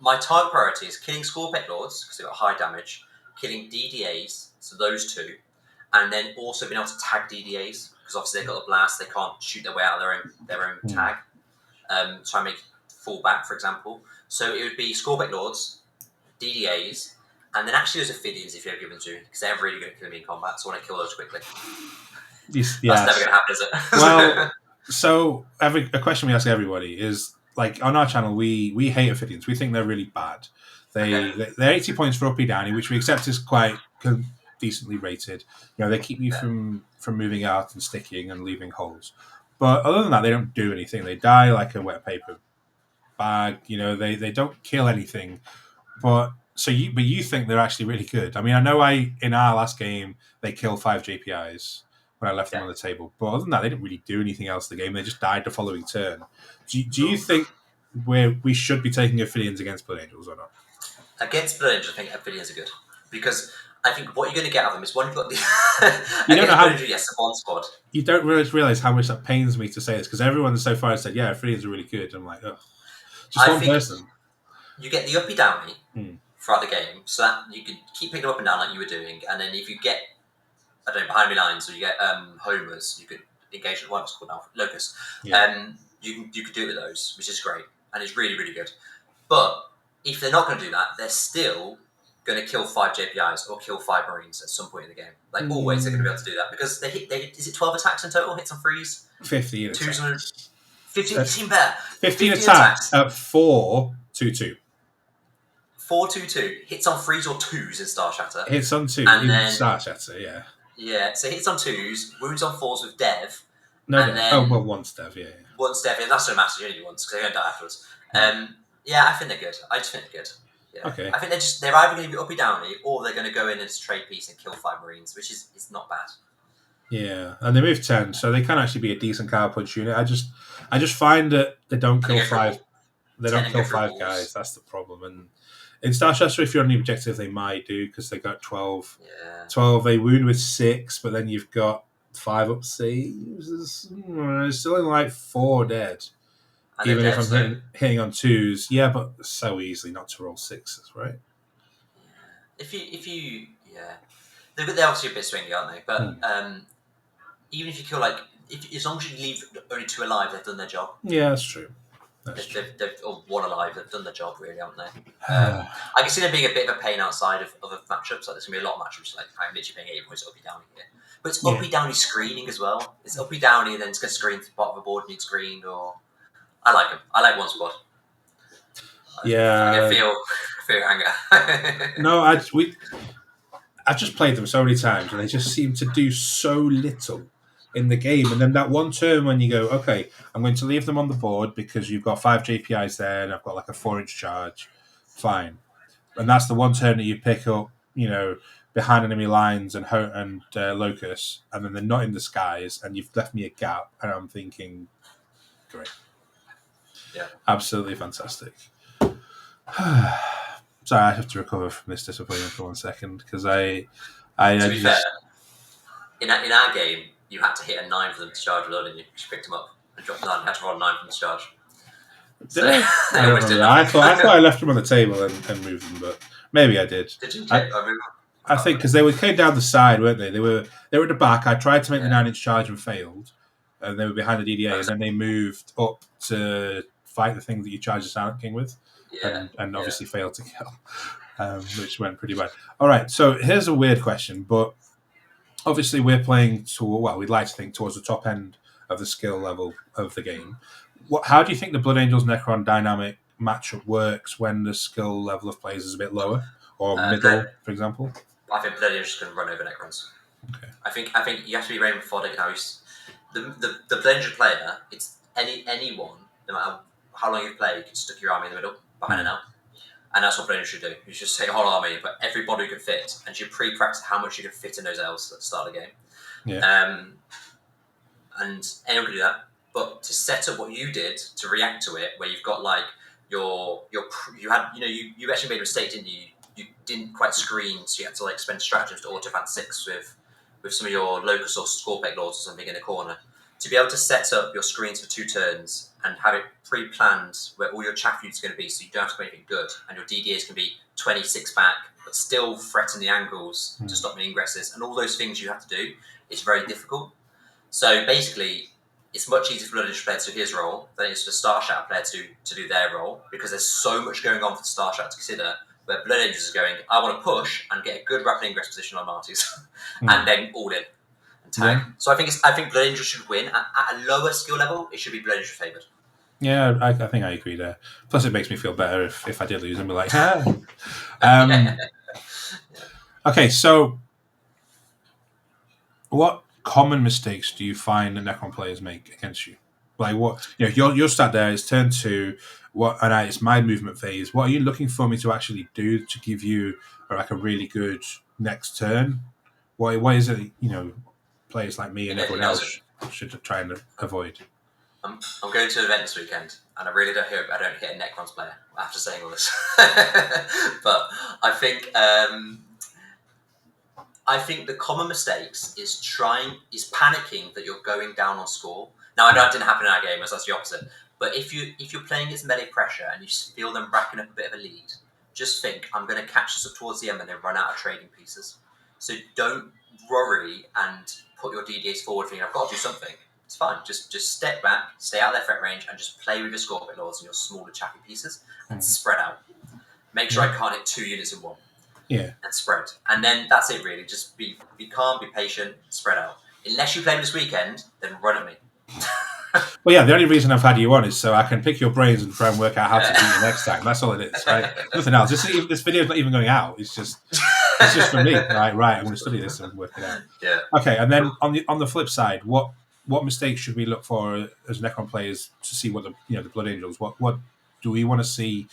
My target priority is killing Scorpet Lords, because they've got high damage, killing DDAs, so those 2, and then also being able to tag DDAs, because obviously they've got the blast, they can't shoot their way out of their own tag. Try and make fall back, for example. So it would be Scorpet Lords, DDAs, and then actually those Ophidians if you ever give them to, because they're really good at killing me in combat, so I want to kill those quickly. That's never going to happen, is it? Well, so a question we ask everybody is, like, on our channel, we hate Ophidians. We think they're really bad. They're 80 points for uppy downy, which we accept is quite decently rated. You know, they keep you from moving out and sticking and leaving holes. But other than that, they don't do anything. They die like a wet paper bag. You know, they don't kill anything. But you think they're actually really good. I mean, I know in our last game they killed 5 JPIs when I left them on the table. But other than that, they didn't really do anything else in the game. They just died the following turn. Do you think we should be taking Ophidians against Blood Angels or not? Against Blood Angels, I think Ophidians are good. Because I think what you're going to get out of them is one, you've got the... you don't know how... Yes, one squad. You don't realise how much that pains me to say this, because everyone so far has said, yeah, Ophidians are really good. I'm like, ugh. Just one person. You get the uppy downy throughout the game, so that you can keep picking them up and down like you were doing, and then if you get, I don't know, behind me lines, or you get homers, you could engage with what's called now, locust. You could do it with those, which is great, and it's really, really good. But if they're not going to do that, they're still going to kill 5 JPIs or kill 5 Marines at some point in the game. Like always, they're going to be able to do that because is it 12 attacks in total? Hits on freeze. 15 attacks. 15 seem better. 15 attacks at 4-2-2. 4-2-2 hits on freeze or 2s in Star Shatter. Hits on 2 in Star Shatter, yeah. Yeah, so hits on 2s, wounds on 4s with Dev. Once Dev, yeah. Once Dev, that's no matter, you only do once because they're going to die afterwards. Yeah, I think they're good. I just think they're good. Yeah. Okay. I think they're either going to be uppy downy or they're going to go in as a trade piece and kill 5 Marines, which is not bad. Yeah, and they move 10, so they can actually be a decent cow punch unit. I just find that they don't kill 5. They don't kill 5 guys. That's the problem. And in Starchester, if you're on the objective, they might do because they got 12. Yeah. 12. They wound with 6, but then you've got 5 up saves. It's still in like 4 dead. And even dead, if I'm hitting on 2s. Yeah, but so easily not to roll 6s, right? If you they're obviously a bit swingy, aren't they? But even if you kill as long as you leave only 2 alive, they've done their job. Yeah, that's true. They've or 1 alive, they've done their job, really, haven't they? I can see them being a bit of a pain outside of other matchups. Like there's gonna be a lot of matchups like I'm literally paying 8 points uppy downy here. But it's uppy downy screening as well. It's uppy downy and then it's gonna screen to the bottom of the board and need screened. Or I like them. I like 1 squad. Yeah, I feel anger. No, I've just played them so many times, and they just seem to do so little in the game. And then that one turn when you go, okay, I'm going to leave them on the board because you've got 5 JPIs there, and I've got like a 4-inch charge. Fine, and that's the one turn that you pick up, behind enemy lines and locus, and then they're not in the skies, and you've left me a gap, and I'm thinking, great, yeah, absolutely fantastic. Sorry, I have to recover from this disappointment for 1 second because to be fair, in our game, you had to hit a 9 for them to charge load, and you picked them up and dropped 9. You had to roll a 9 from the charge. So, I thought I left them on the table and moved them, but maybe I did. Did you? I think because they came down the side, weren't they? They were at the back. I tried to make the 9-inch charge and failed, and they were behind the DDA, and then they moved up to fight the thing that you charge the Silent King with. And obviously failed to kill, which went pretty bad. All right, so here's a weird question, but obviously we're playing we'd like to think towards the top end of the skill level of the game. How do you think the Blood Angels Necron dynamic matchup works when the skill level of players is a bit lower or middle, for example? I think Blood Angels can run over Necrons. Okay. I think you have to be very methodic now. The Blood Angel player, it's anyone, no matter how long you play, you can stick your army in the middle. Behind an L. And that's what Blood Angels should do. You just take a whole army, but everybody can fit, and you pre-practice how much you can fit in those L's at the start of the game. Yeah. And anyone can do that. But to set up what you did to react to it, where you've got like you actually made a mistake, didn't you? You didn't quite screen, so you had to like spend stratagems to auto-advance 6 with some of your locus or Scorpec lords or something in the corner. To be able to set up your screens for 2 turns and have it pre-planned where all your chaff units are going to be, so you don't have to do anything good, and your DDAs can be 26 back, but still threaten the angles to stop the ingresses, and all those things you have to do, it's very difficult. So basically, it's much easier for Blood Angel player to do his role than it is for the Star Shatter player to do their role, because there's so much going on for the Star Shatter to consider, where Blood Angels is going, I want to push and get a good rapid ingress position on Marty's, and then all in. Tag. Yeah. So I think Blood Angel should win. At a lower skill level, it should be Blood Angel favoured. Yeah, I think I agree there. Plus, it makes me feel better if I did lose and be like, Okay, so what common mistakes do you find that Necron players make against you? Like what your stat there is turn 2. It's my movement phase. What are you looking for me to actually do to give you like a really good next turn? What is it players like me and everyone else should try and avoid? I'm going to an event this weekend, and I really don't hope I don't hit a Necrons player after saying all this. But I think the common mistakes is panicking that you're going down on score. Now I know it didn't happen in our game, as that's the opposite. But if you're playing against melee pressure and you feel them racking up a bit of a lead, just think I'm going to catch this up towards the end and then run out of trading pieces. So don't worry and put your DDAs forward thinking I've got to do something. It's fine. Just step back, stay out of their threat range, and just play with your Scorpion Lords and your smaller chaffy pieces and spread out. Make sure I can't hit 2 units in one. Yeah. And spread. And then that's it really. Just be calm, be patient, spread out. Unless you play this weekend, then run at me. Well, yeah, the only reason I've had you on is so I can pick your brains and try and work out how to do you next time. That's all it is, right? Nothing else. This video's not even going out. It's just for me. Right, I'm going to study this and work it out. Yeah. Okay, and then on the flip side, what mistakes should we look for as Necron players to see what the Blood Angels? What do we want to see?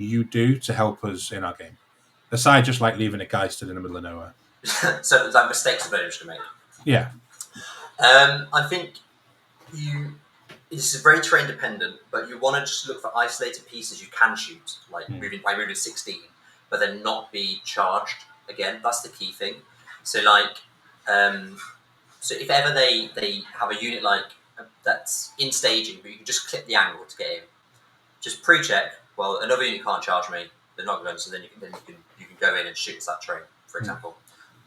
you do to help us in our game? Aside just like leaving a guy stood in the middle of nowhere. So it's like mistakes the players can make. Yeah. I think this is very terrain dependent, but you want to just look for isolated pieces you can shoot, like moving 16, but then not be charged. Again, that's the key thing. So like, so if ever they have a unit like that's in staging, but you can just clip the angle to get in, just pre-check. Well, another unit can't charge me. They're not going, so then you can go in and shoot that terrain, for example.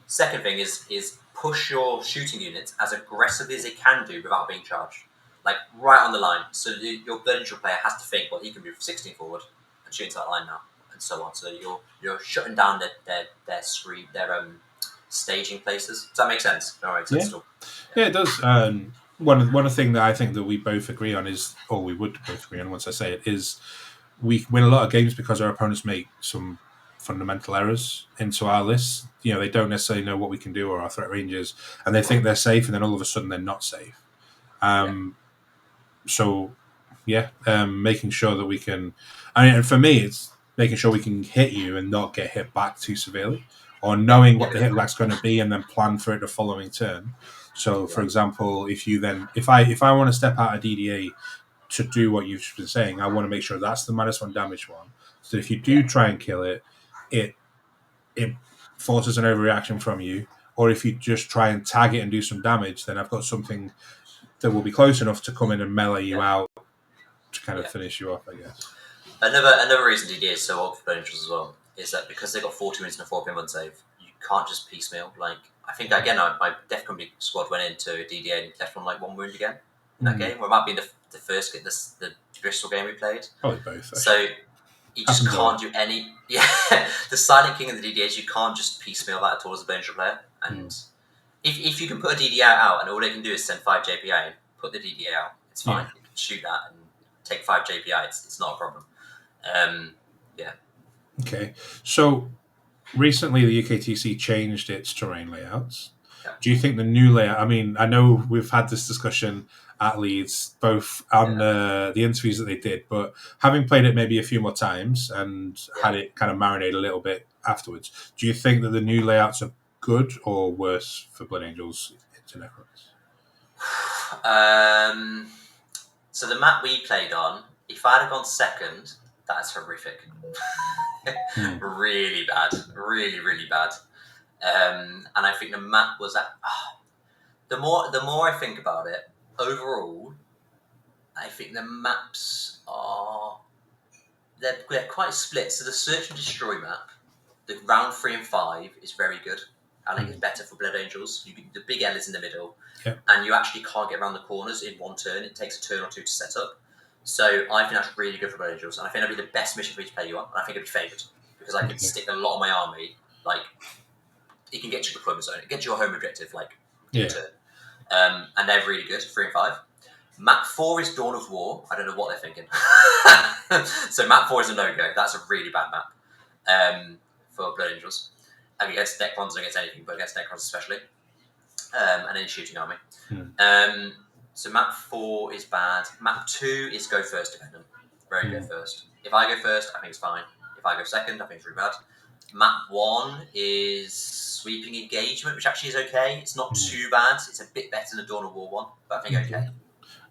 Second thing is push your shooting units as aggressively as they can do without being charged. Like right on the line. So your Blood Angel player has to think, well, he can move 16 forward and shoot into that line now, and so on. So you're shutting down their screen, their staging places. Does that make sense? All right, yeah, it does. One thing that I think that we both agree on is, or we would both agree on once I say it, is we win a lot of games because our opponents make some fundamental errors into our lists. You know, they don't necessarily know what we can do or our threat ranges, and they think they're safe, and then all of a sudden they're not safe. So, making sure that we can... I mean, for me, it's making sure we can hit you and not get hit back too severely, or knowing what the hit back's going to be and then plan for it the following turn. So, for example, if I want to step out of DDA to do what you've been saying, I want to make sure that's the -1 damage one. So if you do try and kill it, it forces an overreaction from you. Or if you just try and tag it and do some damage, then I've got something that will be close enough to come in and melee you out to kind of finish you off, I guess. Another reason DDA is so odd for Blood Angels as well is that because they've got 40 minutes and a 4-pin save, you can't just piecemeal. Like, I think, again, my Death Company squad went into DDA and left on like 1 wound again in that game. Or it might be the first game, the Bristol game we played. Probably both. Actually. So you just can't do any... Yeah, the Silent King and the DDAs, you can't just piecemeal that at all as a Blood Angel player. And if you can put a DDA out and all they can do is send 5 JPI and put the DDA out, it's fine. You can shoot that and take 5 JPI. It's not a problem. Okay. So recently the UKTC changed its terrain layouts. Yeah. Do you think the new layout... I mean, I know we've had this discussion at Leeds, both on the interviews that they did, but having played it maybe a few more times and had it kind of marinate a little bit afterwards, do you think that the new layouts are good or worse for Blood Angels into Necrons? So the map we played on, if I'd have gone second, that's horrific. Really bad. Really, really bad. And I think the map was at... The more I think about it, overall, I think the maps are... They're quite split. So the Search and Destroy map, the round 3 and 5 is very good. I think it's better for Blood Angels. The big L is in the middle, and you actually can't get around the corners in one turn. It takes a turn or two to set up. So I think that's really good for Blood Angels, and I think that'd be the best mission for me to play you on, and I think it'd be favoured, because I can stick a lot of my army, like, it can get to your deployment zone, it gets your home objective, like, in turn. And they're really good, 3 and 5. Map 4 is Dawn of War. I don't know what they're thinking. So map 4 is a no-go. That's a really bad map for Blood Angels. Against Necrons and against anything, but against Necrons especially. And any shooting army. So map 4 is bad. Map 2 is go first dependent. Very go first. If I go first, I think it's fine. If I go second, I think it's really bad. Map 1 is sweeping engagement, which actually is okay. It's not too bad. It's a bit better than the Dawn of War one, but I think okay.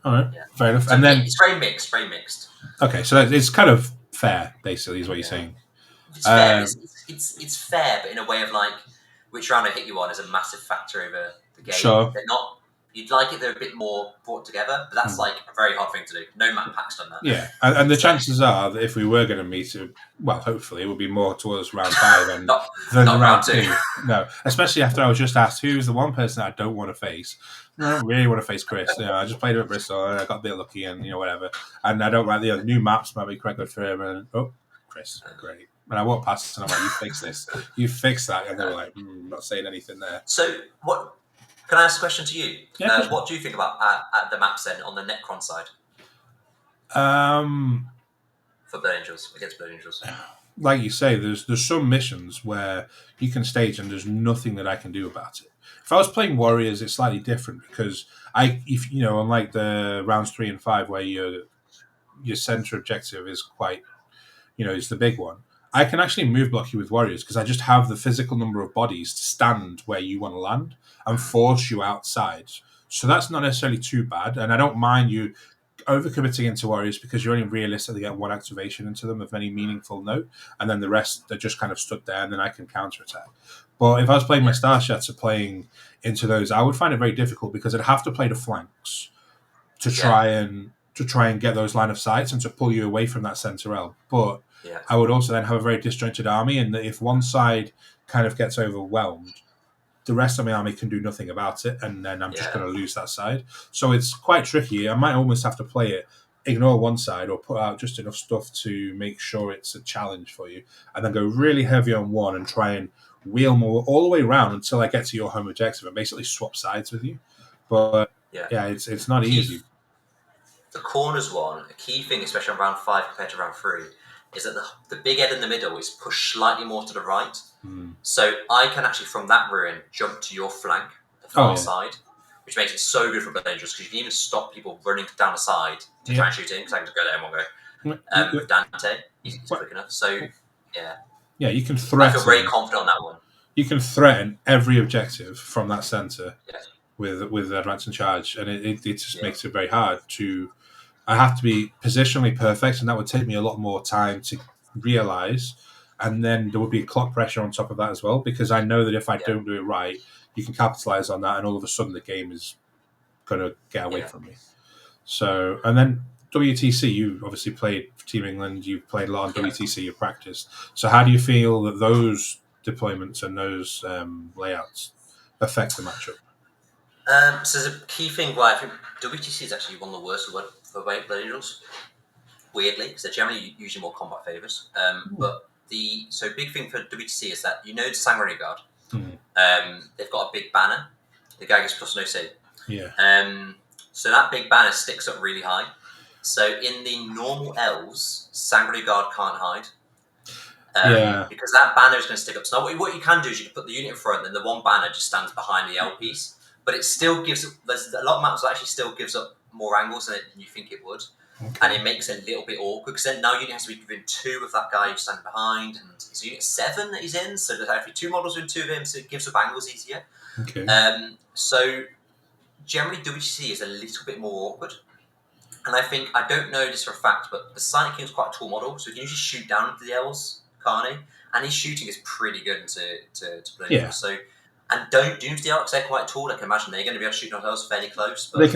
All right, fair enough. So and then it's very mixed. Okay, so it's kind of fair, basically, is what you're saying. It's fair. It's fair, but in a way of like, which round I hit you on is a massive factor over the game. Sure. They're not. You'd like it; they're a bit more brought together, but that's like a very hard thing to do. No map pack's done that. Yeah, and the chances are that if we were going to meet, well, hopefully, it would be more towards round 5 than round 2. No, especially after I was just asked who's the one person I don't want to face. I don't really want to face Chris. You know, I just played him at Bristol and I got a bit lucky, and whatever. And I don't like the new maps might be quite good for him. And Chris, great. And I walked past and I'm like, you fix this, you fix that, and they were like, not saying anything there. So what? Can I ask a question to you? Yeah, what do you think about at the maps then on the Necron side? For Blood Angels, against Blood Angels. Like you say, there's some missions where you can stage and there's nothing that I can do about it. If I was playing Warriors, it's slightly different because unlike the rounds 3 and 5 where your center objective is quite is the big one. I can actually move block you with warriors because I just have the physical number of bodies to stand where you want to land and force you outside. So that's not necessarily too bad, and I don't mind you overcommitting into warriors because you only realistically get one activation into them of any meaningful note, and then the rest they're just kind of stood there, and then I can counterattack. But if I was playing my Star Shats or playing into those, I would find it very difficult because I'd have to play the flanks to try and get those line of sights and to pull you away from that center L. But I would also then have a very disjointed army, and if one side kind of gets overwhelmed, the rest of my army can do nothing about it, and then I'm just going to lose that side. So it's quite tricky. I might almost have to play it, ignore one side, or put out just enough stuff to make sure it's a challenge for you, and then go really heavy on one and try and wheel more all the way around until I get to your home objective and basically swap sides with you. But it's not easy. The corners one, a key thing, especially on round 5 compared to round 3, is that the big head in the middle is pushed slightly more to the right. So I can actually, from that ruin, jump to your flank, the far side, which makes it so good for dangerous because you can even stop people running down the side to try and shoot in because I can just go there in one go. With Dante, he's quick enough. So, yeah, you can threaten. I feel very confident on that one. You can threaten every objective from that centre with advance and charge, and it just makes it very hard to. I have to be positionally perfect, and that would take me a lot more time to realise. And then there would be clock pressure on top of that as well, because I know that if I don't do it right, you can capitalise on that, and all of a sudden the game is going to get away from me. So, and then WTC, you obviously played for Team England, you've played a lot on WTC, you've practiced. So how do you feel that those deployments and those layouts affect the matchup? So there's a key thing why I think WTC is actually one of the worst for Blade Angels, weirdly, because they're generally usually more combat favours. But so big thing for WTC is that the Sanctuary Guard, they've got a big banner. The guy gets plus no save. So that big banner sticks up really high. So in the normal L's, Sanctuary Guard can't hide. Because that banner is going to stick up. So now what you can do is you can put the unit in front, and the one banner just stands behind the L piece. But it still gives. There's a lot of maps that actually still gives up more angles than you think it would, and it makes it a little bit awkward because then now unit has to be within 2 of that guy who's standing behind, and it's unit 7 that he's in, so there's actually 2 models within 2 of him, so it gives up angles easier. So generally WTC is a little bit more awkward, and I don't know this for a fact, but the Silent King is quite a tall model, so you can usually shoot down into the L's, can't he? And his shooting is pretty good to play. So. And don't Doomsday Arcs, they're quite tall. I can imagine they're going to be able to shoot themselves fairly close. But they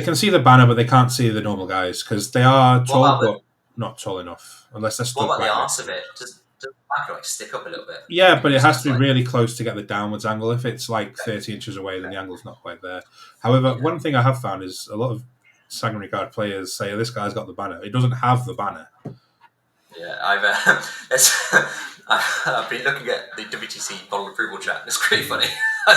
can see the banner, but they can't see the normal guys because they are tall, but not tall enough unless they're stuck. What about the arse of it? Does the back stick up a little bit? Yeah, but it has to be really close to get the downwards angle. If it's like 30 inches away, then the angle's not quite there. However, one thing I have found is a lot of Sanctuary Guard players say, "This guy's got the banner." It doesn't have the banner. Yeah, I've been looking at the WTC model approval chat. It's pretty funny. I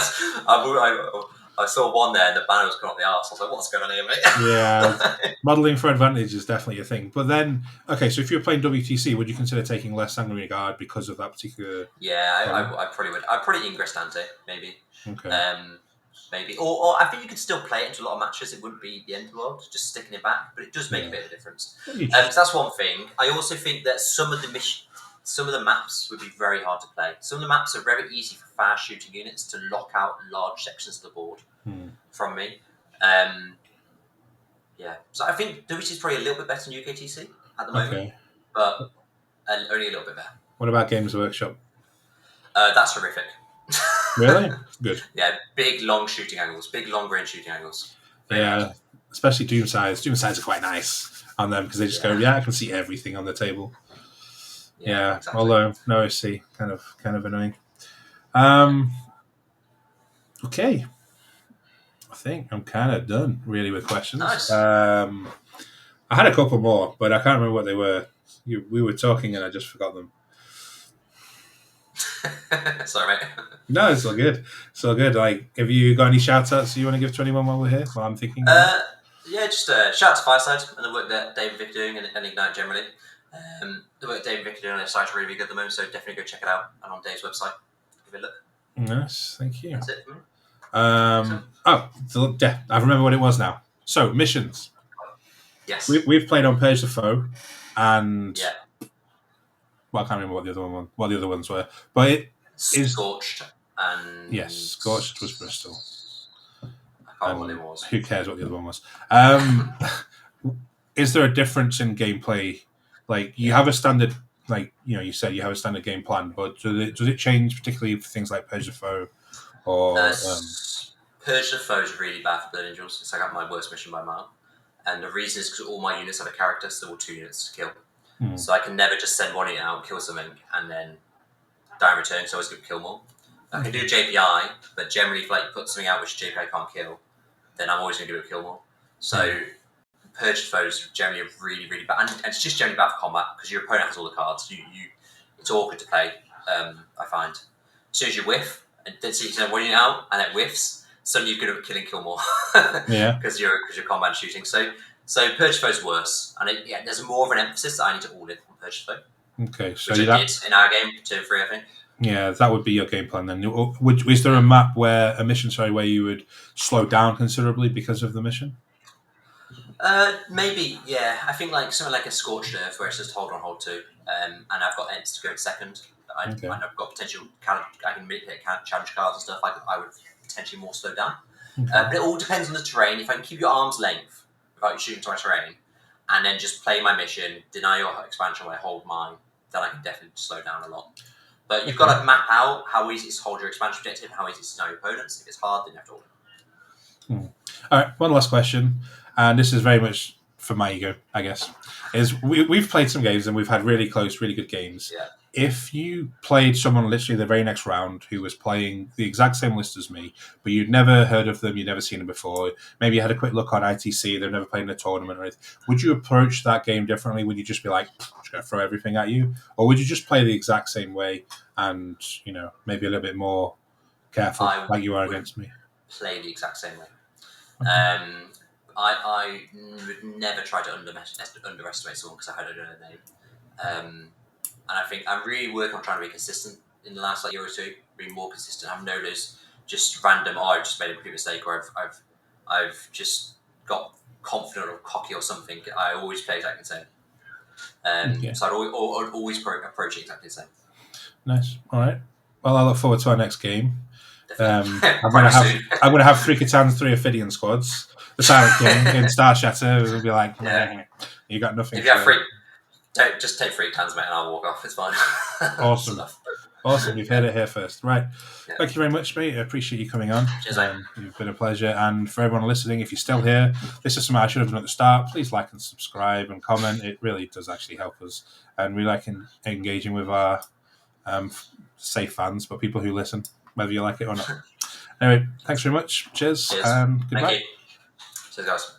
saw one there and the banner was coming off the arse. I was like, what's going on here, mate? Yeah, modelling for advantage is definitely a thing. But then, okay, so if you're playing WTC, would you consider taking less Sanctuary Guard because of that particular... Yeah, I probably would. I'd probably Ingress Dante, maybe. Okay. Maybe. Or I think you could still play it into a lot of matches. It wouldn't be the end of the world, just sticking it back. But it does make a bit of a difference. So that's one thing. I also think that some of the maps would be very hard to play. Some of the maps are very easy for fast shooting units to lock out large sections of the board from me. So I think WTC is probably a little bit better than UKTC at the moment, but only a little bit better. What about Games Workshop? That's horrific. Really? Good. Yeah, big long shooting angles, big long range shooting angles. Yeah, especially Doom sides. Doom sides are quite nice on them because they just go, I can see everything on the table. Yeah, exactly. Although no OC, kind of annoying. Okay, I think I'm kind of done really with questions. Nice. I had a couple more, but I can't remember what they were. We were talking and I just forgot them. Sorry, mate. No, it's all good. It's all good. Like, have you got any shout outs you want to give to anyone while we're here? While I'm thinking. Just shout out to Fireside and the work that Dave and Vic are doing and Ignite generally. The work Dave and Vic are doing on their site is really, really good at the moment, so definitely go check it out and on Dave's website. Give it a look. Nice, thank you. That's it for me. I remember what it was now. So missions. Yes. We've played on Purge the Foe, and Well, I can't remember what the other ones were, but it is Scorched and yes, Scorched was Bristol. I can't remember what it was. Who cares what the other one was? Is there a difference in gameplay? Like you have a standard, like you said you have a standard game plan, but does it change particularly for things like Purge the Foe or Purge the Foe is really bad for Blood Angels. It's like my worst mission by a mile, and the reason is because all my units have a character, so there were 2 units to kill. So I can never just send 1 unit out, kill something, and then die in return. So I always get to kill more. I can do JPI, but generally if you put something out which JPI can't kill, then I'm always going to give it a kill more. So Purged Foes generally are really, really bad. And it's just generally bad for combat because your opponent has all the cards. It's awkward to play, I find. As soon as you whiff, and then so you send 1 unit out and it whiffs, suddenly you're good at killing kill more. Because you're combat shooting. So Purged Foes is worse. And there's more of an emphasis that I need to all in on Purged Foe. Okay, so which I did in our game, 2 and 3, I think. Yeah, that would be your game plan then. Is there a map where you would slow down considerably because of the mission? Maybe, yeah. I think something like a Scorched Earth where it's just hold 2, and I've got Ents to go in second. And I've got potential. I can make challenge cards and stuff. I would potentially more slow down. But it all depends on the terrain. If I can keep your arm's length without you shooting to my terrain, and then just play my mission, deny your expansion while I hold mine, then I can definitely slow down a lot. But you've got to map out how easy it is to hold your expansion objective and how easy it is to know your opponents. If it's hard, then you have to hold it. All right, one last question, and this is very much for my ego, I guess. Is we've played some games and we've had really close, really good games. Yeah. If you played someone literally the very next round who was playing the exact same list as me, but you'd never heard of them, you'd never seen them before, maybe you had a quick look on ITC, they've never played in a tournament or anything, would you approach that game differently? Would you just be like, I'm just going to throw everything at you? Or would you just play the exact same way and, maybe a little bit more careful like you are against me? Play the exact same way. I would never try to underestimate someone because I don't know their name. And I think I'm really working on trying to be consistent in the last year or 2, being more consistent. I've noticed just random, I've just made a complete mistake, or I've just got confident or cocky or something. I always play exactly the same. So I'd always approach it exactly the same. Nice. All right. Well, I look forward to our next game. I'm going to have 3 Catans, 3 Ophidian squads. The Silent King in Star Shatter will be like, you got nothing. If you have 3, just take 3 Catans, mate, and I'll walk off. It's fine. Awesome. You've heard it here first. Right. Yeah. Thank you very much, mate. I appreciate you coming on. Cheers, mate. You've been a pleasure. And for everyone listening, if you're still here, this is something I should have done at the start. Please like and subscribe and comment. It really does actually help us. And we like engaging with our safe fans, but people who listen, whether you like it or not. Anyway, thanks very much. Cheers. And goodbye. Thank you. Cheers, guys.